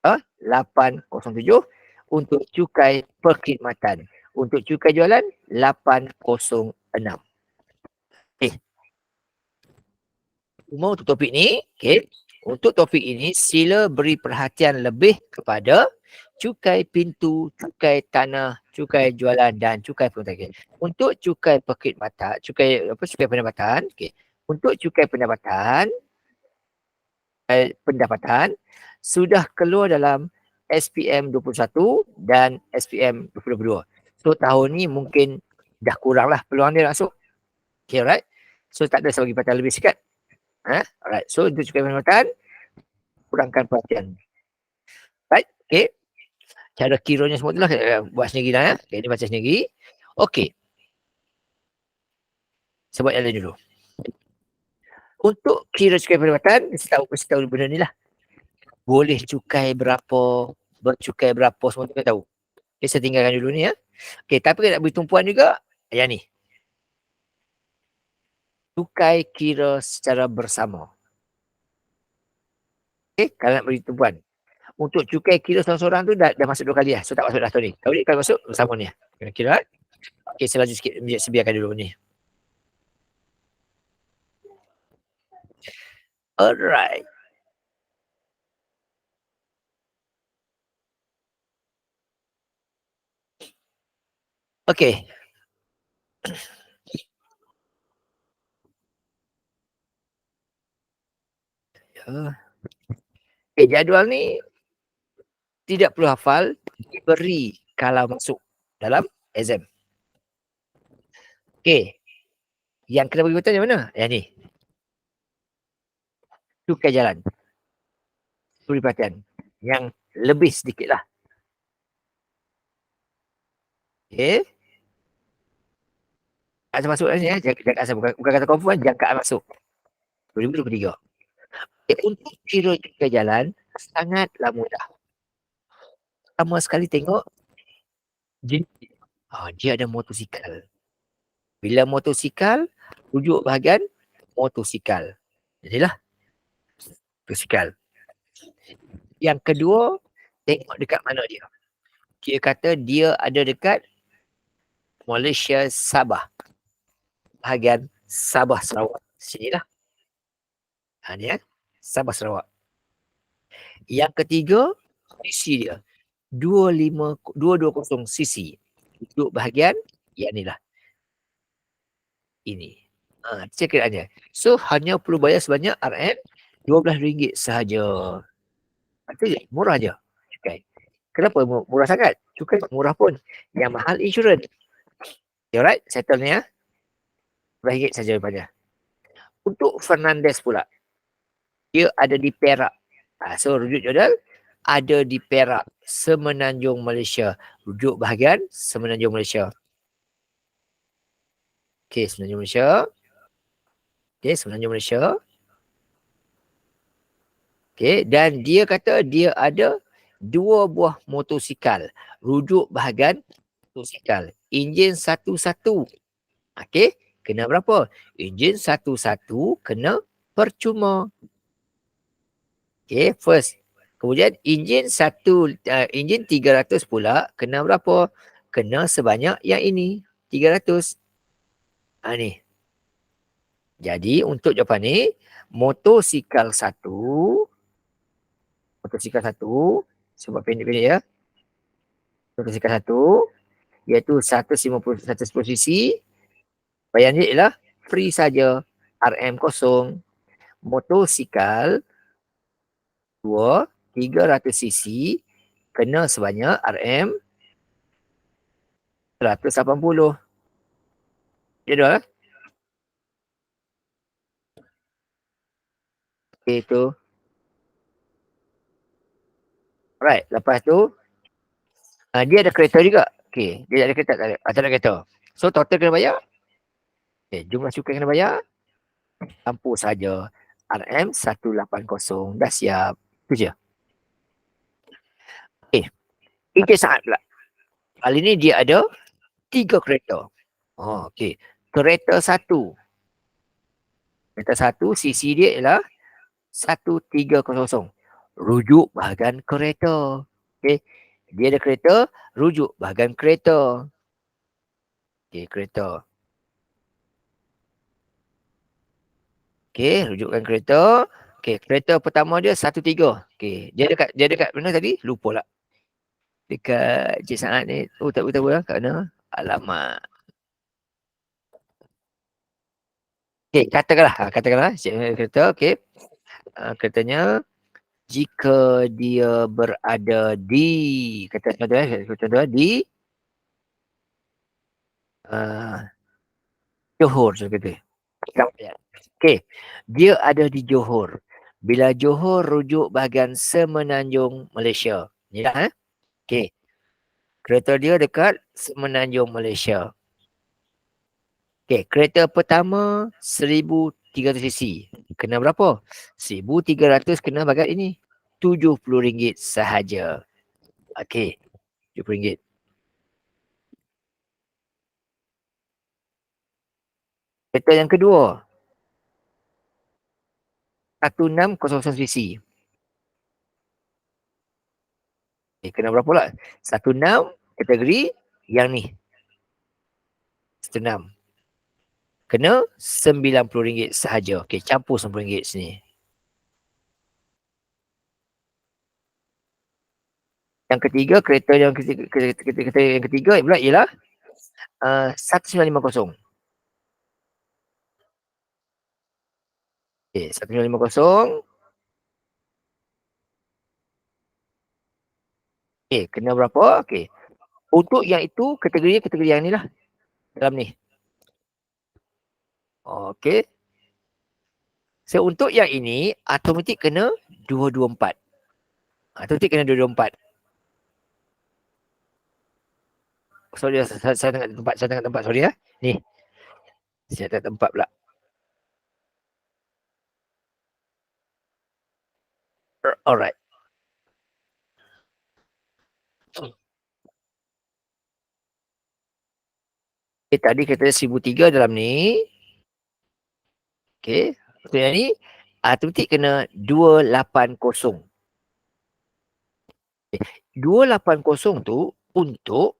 807 untuk cukai perkhidmatan. Untuk cukai jualan 806. Cuma untuk topik ni, untuk topik ini sila beri perhatian lebih kepada cukai pintu, cukai tanah, cukai jualan dan cukai perkhidmatan. Untuk cukai perkhidmatan, cukai pendapatan, untuk cukai pendapatan sudah keluar dalam SPM 21 dan SPM 2022. So tahun ni mungkin dah kurang lah peluang dia masuk. Okay, right? So tak ada sebagi pendapatan lebih sikit. Alright. So untuk cukai pendapatan, kurangkan perhatian. Right? Okay. Cara kiranya semua tu lah buat sendiri lah. Okay, ni baca sendiri. Okay. Sebut yang lain dulu. Untuk kira cukai pendapatan, saya tahu benda ni lah. Boleh cukai berapa, bercukai berapa, semua tu kita tahu. Okay, saya tinggalkan dulu ni ya. Okay, tapi nak beri tumpuan juga, yang ni. Cukai kira secara bersama. Okay, kalau nak beri tumpuan. Untuk cukai kira seorang-seorang tu dah masuk 2 kali lah. So tak masuk dah tahun ni. Tahun ni kalau masuk bersama ni. Kira-kira. Okay, saya laju sikit. Sebiarkan dulu ni. Alright. Okay. Okay, jadual ni tidak perlu hafal, diberi kalau masuk dalam exam. Okay. Yang kena bagi betul yang mana? Yang ni. Cukai jalan. Beri perhatian. Yang lebih sedikit lah. Okay. Asal masuk ni ya. Jangan asal bukan kata confirm, jangkaan masuk. 2023. Okay. Untuk kira cukai jalan, sangatlah mudah. Pertama sekali tengok dia ada motosikal. Bila motosikal, rujuk bahagian motosikal. Jadilah motosikal. Yang kedua, tengok dekat mana dia. Dia kata dia ada dekat Malaysia, Sabah. Bahagian Sabah, Sarawak. Sinilah. Ni ya. Sabah, Sarawak. Yang ketiga, sisi dia. 220 cc. Duduk bahagian yang ni lah. Ini. Cekiraannya. So, hanya perlu bayar sebanyak RM12 sahaja. Artinya, murah je. Cukai. Kenapa murah sangat? Cukai murah pun. Yang mahal insurans. Alright, settle ni ya. RM12 saja daripada. Untuk Fernandez pula. Dia ada di Perak. So, rujuk jodal. Ada di Perak. Semenanjung Malaysia. Rujuk bahagian Semenanjung Malaysia. Okay, Semenanjung Malaysia. Okay, Semenanjung Malaysia. Okay, dan dia kata dia ada 2 buah motosikal. Rujuk bahagian motosikal. Enjin 1-1. Okay, kena berapa? Enjin 1-1 kena percuma. Okay, first. Kemudian enjin 300 pula kena berapa? Kena sebanyak yang ini. 300. Ni. Jadi untuk jawapan ni, motosikal 1, sebab pendek-pendek ya. Motosikal 1, iaitu 150 cc. Bayar ni ialah free saja. RM0. Motosikal 2, 300 cc, kena sebanyak RM180. Jadual. Okay, tu. Alright, lepas tu dia ada kereta juga. Okay, dia ada kereta, tak ada, tak ada kereta. So total kena bayar. Okay, jumlah cukai kena bayar. Campur saja RM180. Dah siap. Tu je. Okay, Encik Saad pula. Kali ni dia ada 3 kereta. Oh, okay. Kereta satu. Kereta satu, CC dia ialah 1300. Rujuk bahagian kereta. Okay. Dia ada kereta, rujuk bahagian kereta. Okay, kereta. Okay, rujukkan kereta. Okay, kereta pertama dia 13. Okay, dia dekat mana tadi? Lupa lah. Dekat Cik Saad ni. Oh, tak tahu lah kat mana. Alamak. Okay, katakanlah kereta. Okay. Keretanya jika dia berada di kata contoh di uh, Johor contoh. Okey, dia ada di Johor. Bila Johor rujuk bahagian Semenanjung Malaysia. Ni dah Okey. Kereta dia dekat Semenanjung Malaysia. Okey, kereta pertama 1300 cc. Kena berapa? 1300 kena bagat ini. RM70 sahaja. Okey, RM70. Kereta yang kedua 1600 cc. Kena berapa pula? 16 kategori yang ni. 16. Kena RM90 sahaja. Okey, campur RM90 sini. Yang ketiga, kereta yang ketiga pula ialah 1950. Okey, 1950. Okey, kena berapa? Okey. Untuk yang itu, kategori yang ni lah. Dalam ni. Okey. So, untuk yang ini, automatik kena 224. Automatik kena 224. Sorry, saya tengok tempat, sorry ya. Ni. Saya tengok tempat pula. Alright. Okay, tadi kata 1003 dalam ni. Okay. Untuk yang ni, automatik kena 280. 280 tu untuk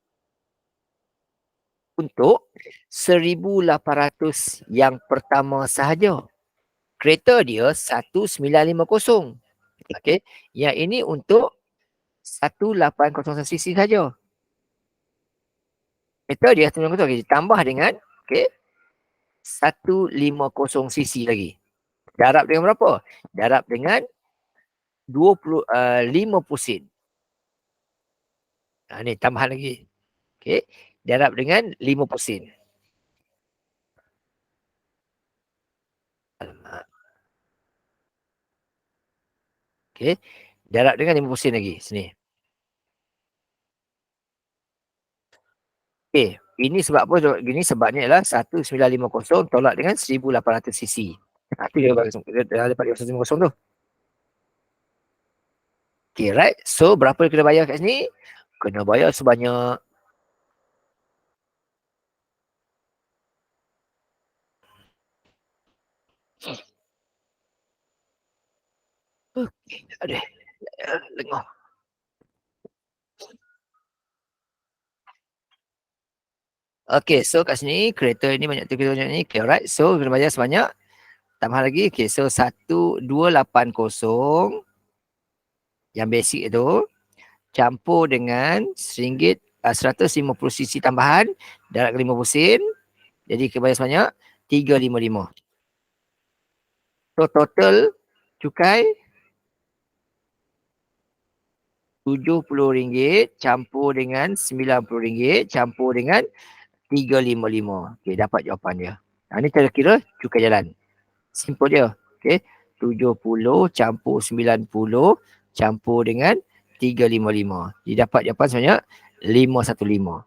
1800 yang pertama sahaja. Kereta dia 1950. Okey. Yang ini untuk 1800 cc saja. Kereta dia 1950 okay, ditambah dengan okey 150 cc lagi. Darab dengan berapa? Darab dengan 50 sen. Ni tambahan lagi. Okey. Darab dengan 50 sen. Okey. Darab dengan 50 sen lagi sini. Okey. Ini sebab apa? Gini sebabnya ialah 1950 tolak dengan 1800 cc. Itu dia dapat 150 tu. Okey, right. So berapa kena bayar kat sini? Kena bayar sebanyak Aduh, lengah. Okay, so kat sini kereta ni banyak tu, kereta banyak ni. Okay, alright. So kena bayar sebanyak tambah lagi. Okay, so 1280 yang basic itu campur dengan RM1 150 cc tambahan darab 50 sen. Jadi kena bayar sebanyak 355. So total cukai RM70 campur dengan RM90 campur dengan 355. Okey, dapat jawapan dia. Ni cara kira cukai jalan. Simple dia. Okey. 70 campur 90 campur dengan 355. Dia dapat jawapan sebanyak 515.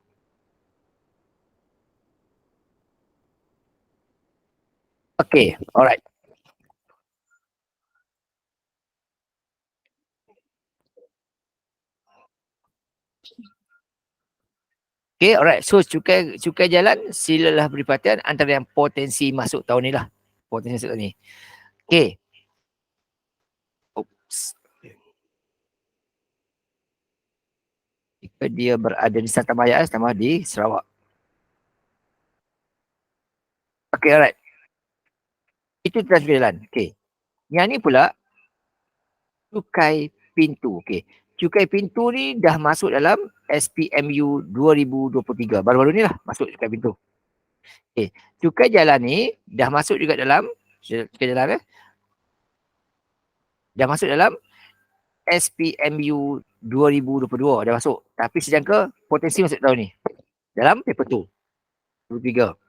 Okey, alright. Okey, alright. So cukai jalan silalah beri perhatian antara yang potensi masuk tahun ni lah. Potensi masuk tahun ni. Okey. Oops. Jika dia berada di Satamaya sama di Sarawak. Okey, alright. Itu tentang cukai jalan. Okey. Yang ni pula cukai pintu. Okey. Cukai pintu ni dah masuk dalam SPMU 2023. Baru-baru ni lah masuk cukai pintu. Okey. Cukai jalan ni dah masuk juga dalam cukai jalan dah masuk dalam SPMU 2022 dah masuk. Tapi sejangka potensi masuk tahun ni. Dalam paper 2. 23.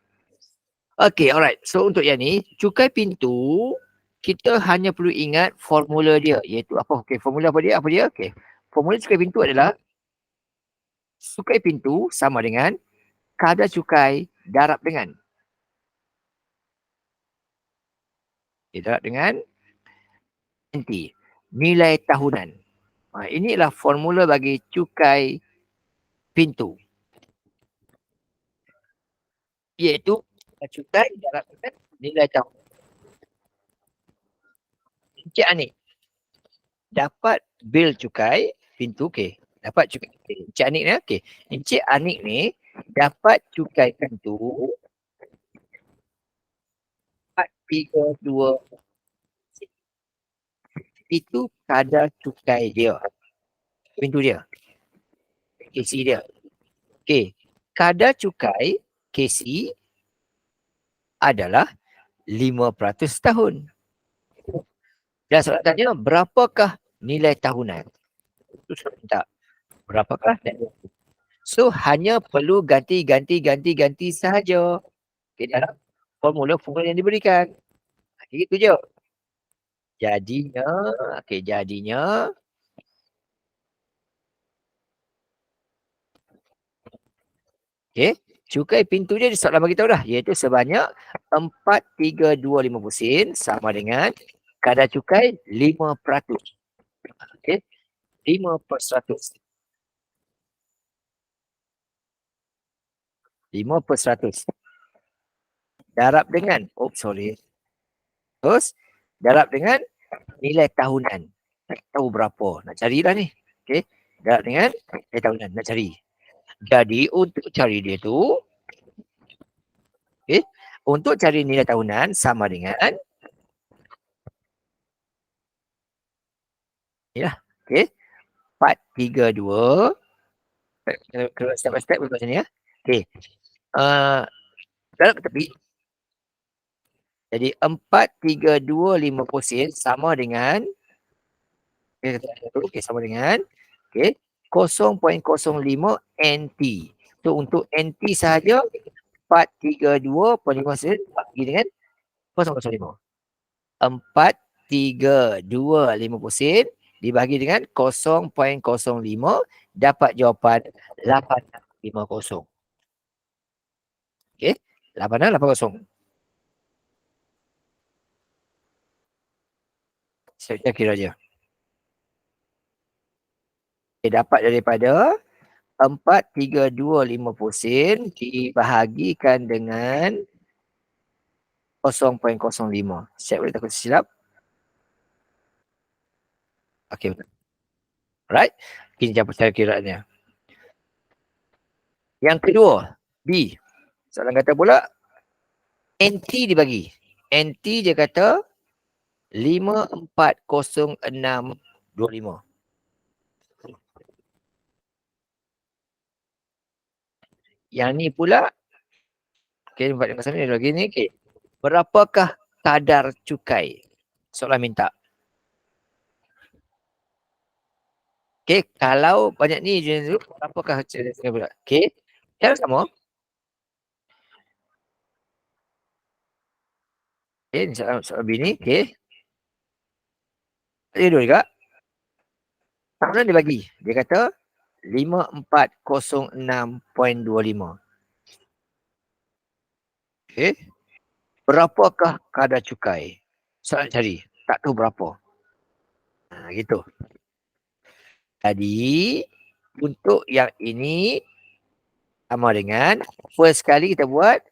Okey, alright. So untuk yang ni, cukai pintu kita hanya perlu ingat formula dia, iaitu apa? Okey, formula apa dia? Apa dia? Okey. Formula cukai pintu adalah cukai pintu sama dengan kadar cukai darab dengan darab dengan NT, nilai tahunan. Inilah formula bagi cukai pintu. Iaitu cukai darab dengan nilai tahunan. Encik Anik dapat bil cukai pintu, okey. Dapat cukai Encik Anik ni, okey. Encik Anik ni dapat cukai pintu 432. Itu kadar cukai dia. Pintu dia. KC dia. Okey. Kadar cukai KC adalah 5% tahun. Dan soalan tanya, berapakah nilai tahunan? Itu soalan minta. Berapakah nilai? So, hanya perlu ganti sahaja. Okay, dalam formula yang diberikan. Itu je. Jadinya, cukai pintu dia soalan bagi tahu dah, iaitu sebanyak 4,325 sen sama dengan kadar cukai 5%. Okey. 5%. 5%. Darab dengan, terus darab dengan nilai tahunan. Nak tahu berapa? Nak carilah ni. Okey. Darab dengan nilai tahunan. Nak cari. Jadi untuk cari dia tu, untuk cari nilai tahunan sama dengan inilah. Okey. 432. Kalau step by step macam ni ya. Okey. Darab ke tepi. Jadi 4,325 sen sama dengan sama dengan 0.05 NT. So untuk NT sahaja 432.5 sen bagi dengan 0.05. 4,325 sen dibagi dengan 0.05 dapat jawapan 850. Okey, 880. Saya kira je. Dapat daripada 4,325 sen dibahagikan dengan 0.05. Siap boleh takut silap? Okey, betul. Alright. Ini cara kiraannya. Yang kedua, B. Soalan kata pula NT dibagi. NT dia kata 540625. Yang ni pula buat yang ni lagi ni. Berapakah kadar cukai? Soalan minta. Kalau banyak ni je berapakah cukai pula? Cara sama. Okay, soalan B ni. Okay. Dia dua juga. Kemudian dia bagi. Dia kata 5406.25. Okay. Berapakah kadar cukai? Soalan cari. Tak tahu berapa. Gitu. Jadi, untuk yang ini sama dengan first kali kita buat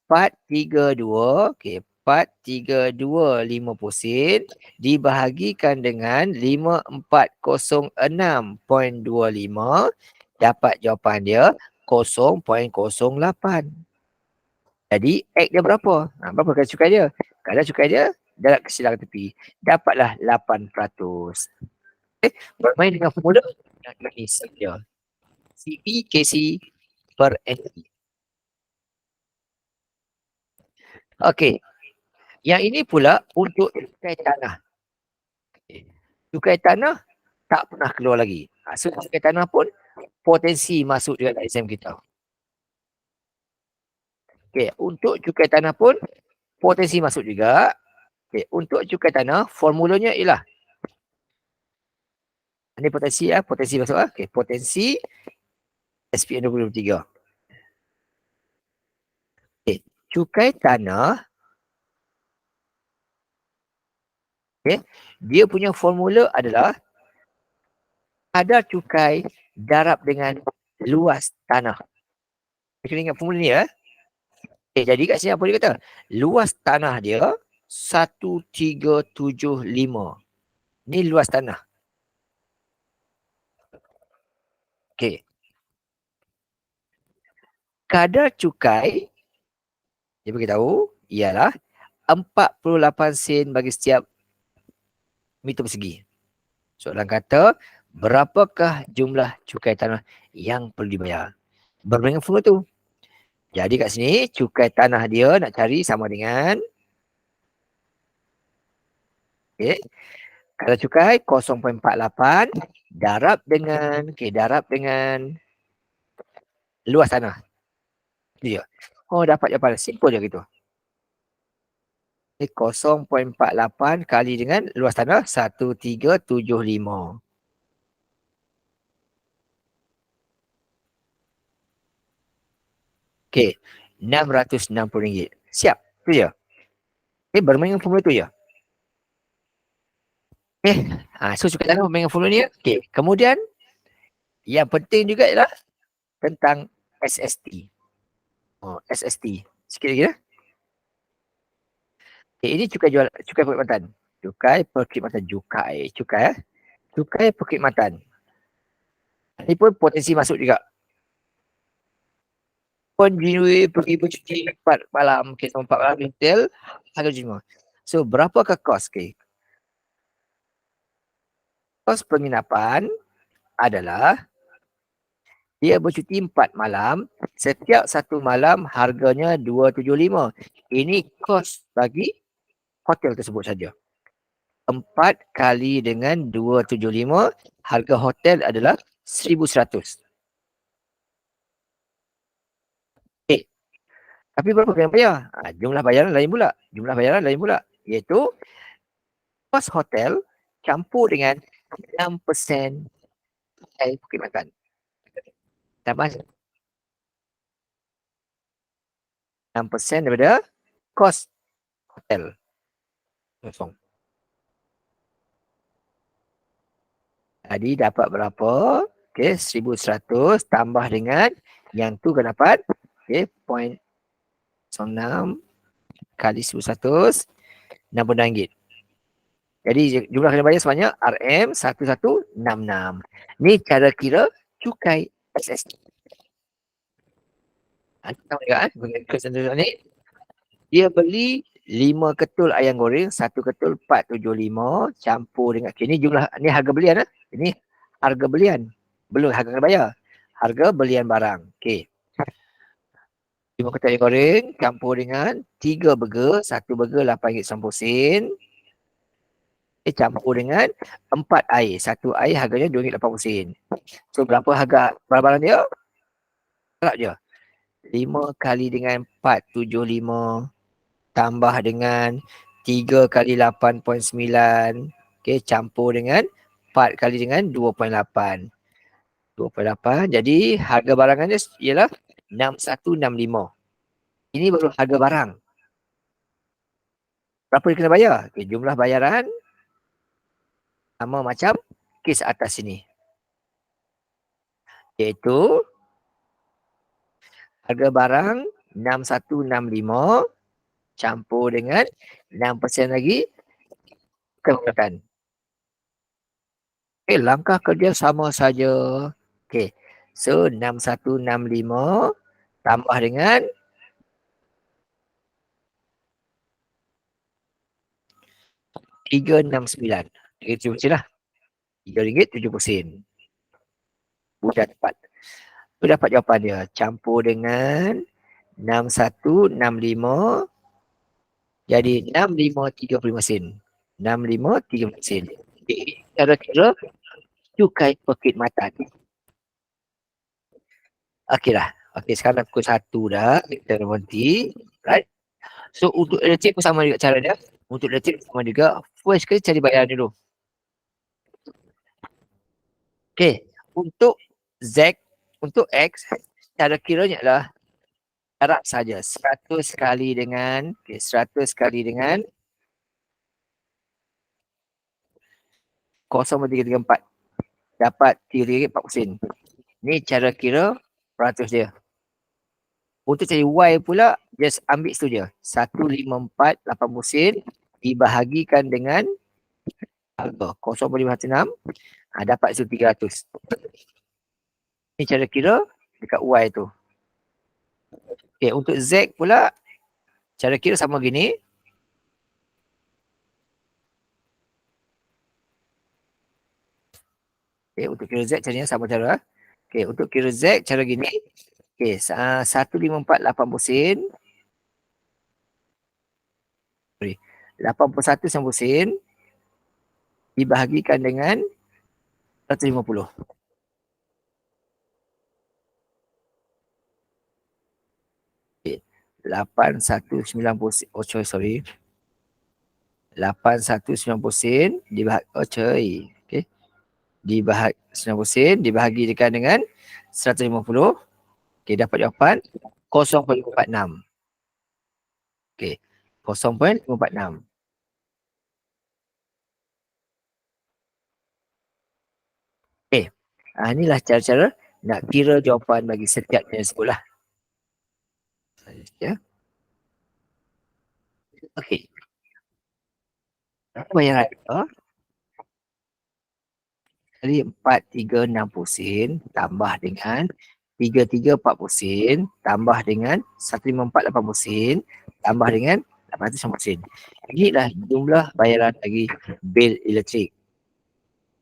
432. Okay. 4325 sen dibahagikan dengan 5406.25 dapat jawapan dia 0.08. Jadi X dia berapa? Berapa kadar cukai dia? Kadar cukai dia dalam kesilangan tepi. Dapatlah 8%. Bermain dengan formula ini saja. CP KC per NT. Okey. Yang ini pula untuk cukai tanah. Cukai tanah tak pernah keluar lagi. So, cukai tanah pun potensi masuk juga dalam exam kita. Okey, untuk cukai tanah pun potensi masuk juga. Okey, untuk cukai tanah formulanya ialah ini potensi potensi masuk Okey, potensi SPM 2023. Okey, cukai tanah dia punya formula adalah kadar cukai darab dengan luas tanah. Kena ingat formula ni ya. Jadi kat sini apa dia kata? Luas tanah dia 1375. Ni luas tanah. Okey. Kadar cukai dia beritahu ialah 48 sen bagi setiap meter persegi. Soalan kata, berapakah jumlah cukai tanah yang perlu dibayar? Bermain dengan formula tu. Jadi kat sini, cukai tanah dia nak cari sama dengan kadar cukai 0.48 darab dengan luas tanah. Itu je. Oh, dapat jawapan. Simple je gitu. 0.48 kali dengan luas tanah 1375. Okey, RM660. Siap. Tu je. Bermain dengan formula tu je. So cukai tanah bermain dengan formula ni. Okey, kemudian yang penting juga ialah tentang SST. SST. Sikit lagi ya. Ini cukai perkhidmatan. Cukai perkhidmatan. Cukai perkhidmatan. Ini pun potensi masuk juga. Januari pergi bercuti 4 malam. Okay, sama 4 malam di hotel. Harga jima. So, berapakah kos? Okay. Kos penginapan adalah dia bercuti 4 malam. Setiap satu malam harganya 275. Ini kos bagi hotel tersebut saja. 4 kali dengan 275, harga hotel adalah 1,100. Tapi berapa kena bayar? Jumlah bayaran lain pula. Iaitu kos hotel campur dengan 6% perkhidmatan. Tambah 6% daripada kos hotel. Kosong. Jadi dapat berapa? Okay, 1,100 tambah dengan yang tu kan dapat 0.06 kali 1,100 RM60. Jadi jumlah kena bayar sebanyak RM1166. Ni cara kira cukai SST. Tahu juga ni. Dia beli 5 ketul ayam goreng, 1 ketul 475 campur dengan ni jumlah ni harga belian Ini harga belian. Belum harga kena bayar. Harga belian barang. Okey. 5 ketul ayam goreng campur dengan 3 burger, 1 burger RM8.90. Campur dengan 4 air. 1 air harganya RM2.80. So berapa harga barang-barang dia? Harap je. 5 kali dengan 475 tambah dengan 3 kali 8.9. Okey, campur dengan 4 kali dengan 2.8. 2.8. Jadi harga barangannya ialah 6165. Ini baru harga barang. Berapa dia kena bayar? Okay, jumlah bayaran sama macam kes atas sini. Iaitu harga barang 6165 campur dengan 6% lagi kekuatan. Langkah kerja sama saja. So 6165 tambah dengan 369. RM3.70 lah. RM3.70. Mudah tepat. Tu dapat jawapan dia. Campur dengan 6165 jadi 6535 sen. 6535 sen. Cara kira cukai pekit mata ni. Okey lah. Okey, sekarang pukul 1 dah. Kita berhenti. Right? So, untuk elektrik pun sama juga cara dia. Untuk elektrik pun sama juga. First kita cari bayaran dulu. Okey. Untuk Z, untuk X, cara kiranya adalah darab saja. 100 kali dengan, 100 kali dengan 0.334. Dapat RM3.40. Ni cara kira peratus dia. Untuk cari Y pula, just ambil situ je. 15480 sen dibahagikan dengan 0.516. Dapat situ 300. Ni cara kira dekat Y tu. Okay, untuk Z pula, cara kira sama gini. Okay, untuk kira Z caranya sama cara. Okay, untuk kira Z cara gini. Okay, 15480 sen. 8190 sen dibahagikan dengan 150. Okay. 8190 sen. Oh, sorry. 8190 sen dibahagi dibahagi 90 sen dibahagikan dengan 150. Okey, dapat jawapan 0.46. Okey, 0.46. Inilah cara-cara nak kira jawapan bagi setiap jenis sekolah. Ya. Okey. Bayaran Jadi 4360 sen tambah dengan 3340 sen tambah dengan 15480 sen tambah dengan 850 sen. Inilah jumlah bayaran bagi bil elektrik.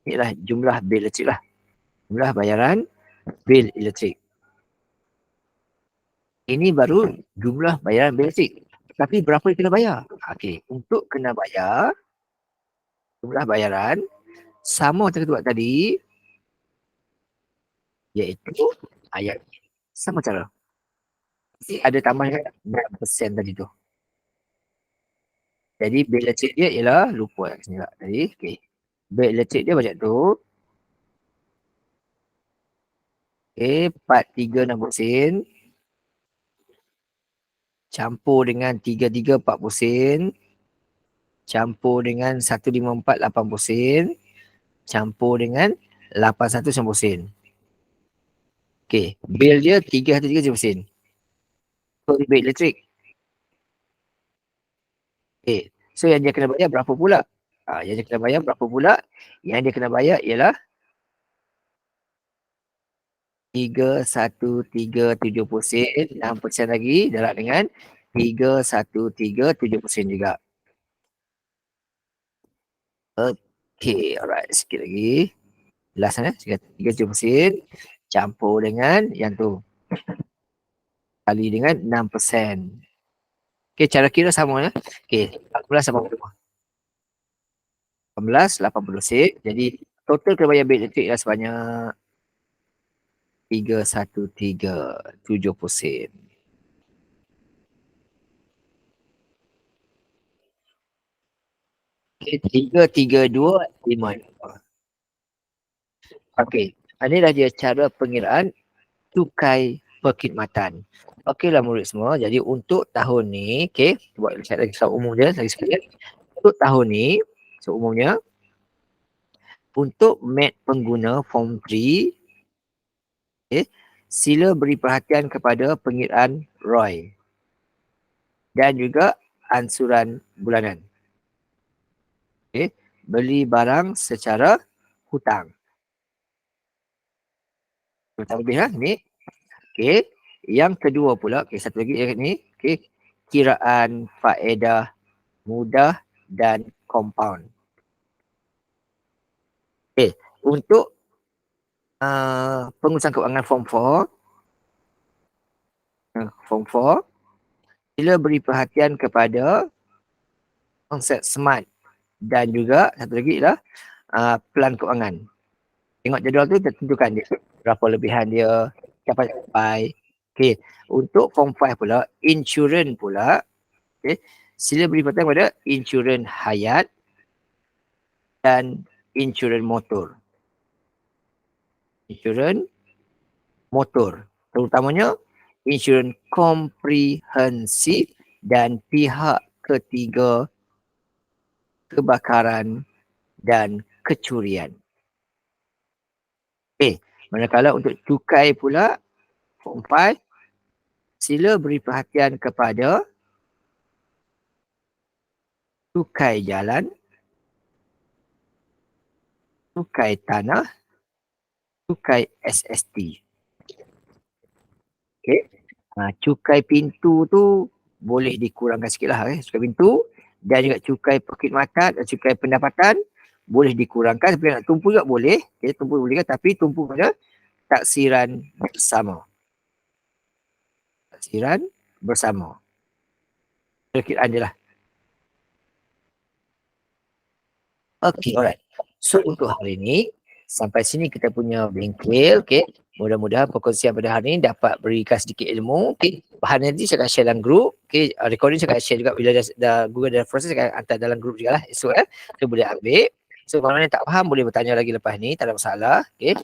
Inilah jumlah bil elektrik lah. Jumlah bayaran bil elektrik. Ini baru jumlah bayaran bil elektrik. Tapi berapa yang kena bayar? Okey, untuk kena bayar jumlah bayaran sama macam kita buat tadi, iaitu ayat sama cara. Ada tambahnya 6% tadi tu. Jadi bil elektrik dia ialah lupa kat sini lah tadi. Okey. Bil elektrik dia macam tu. Okey, 4360 sen campur dengan 3340 sen campur dengan 15480 sen campur dengan 8190 sen. Okey, bil dia 330 sen. So, bil elektrik. Okey. So yang dia kena bayar berapa pula? Yang dia kena bayar berapa pula? Yang dia kena bayar ialah 31370 sen, 6% lagi darab dengan 31370 sen juga. Okey, alright, sikit lagi. Last kan 370 sen campur dengan yang tu. Kali dengan 6%. Okey, cara kira sama ya. Okey, 1480. 1880 sen. Jadi total kena bayar bil elektrik dah sebanyak 31370 sen. Okay, 3, 3, 2, 5, 2. Okey, inilah dia cara pengiraan cukai perkhidmatan. Okeylah murid semua, jadi untuk tahun ni, okey, buat lagi soal umum je lagi sekali. Untuk tahun ni, seumumnya, untuk mat pengguna form 3, okey, sila beri perhatian kepada pengiraan ROI dan juga ansuran bulanan. Okey, beli barang secara hutang. Lebih lah ni. Okey, yang kedua pula, okey, satu lagi yang ni, okey, kiraan faedah mudah dan compound. Okey, untuk pengurusan keuangan form 4, sila beri perhatian kepada konsep SMART dan juga satu lagi ialah pelan keuangan. Tengok jadual tu tentukan dia berapa lebihan dia, capai. Okey, untuk form 5 pula, insurans pula, okey, sila beri perhatian kepada insurans hayat dan insurans motor. Insurans motor, terutamanya insurans komprehensif dan pihak ketiga kebakaran dan kecurian. Manakala untuk cukai pula, form 5, sila beri perhatian kepada cukai jalan, cukai tanah, cukai SST. Okey. Cukai pintu tu boleh dikurangkan sikit lah. Cukai pintu dan juga cukai perkhidmatan dan cukai pendapatan boleh dikurangkan. Sebenarnya nak tumpu juga boleh. Okay, tumpu boleh kan, tapi tumpu pada taksiran bersama. Taksiran bersama. Perkiraan je lah. Okay, alright. So untuk hari ni, sampai sini kita punya bengkel. Okay. Mudah-mudahan perkongsian pada hari ini dapat berikan sedikit ilmu. Okay. Bahan nanti saya akan share dalam grup. Okay. Recording saya akan share juga bila dah Google dah proses, saya akan hantar dalam grup juga lah esok. So boleh ambil. So kalau yang tak faham boleh bertanya lagi lepas ni, tak ada masalah. Okay.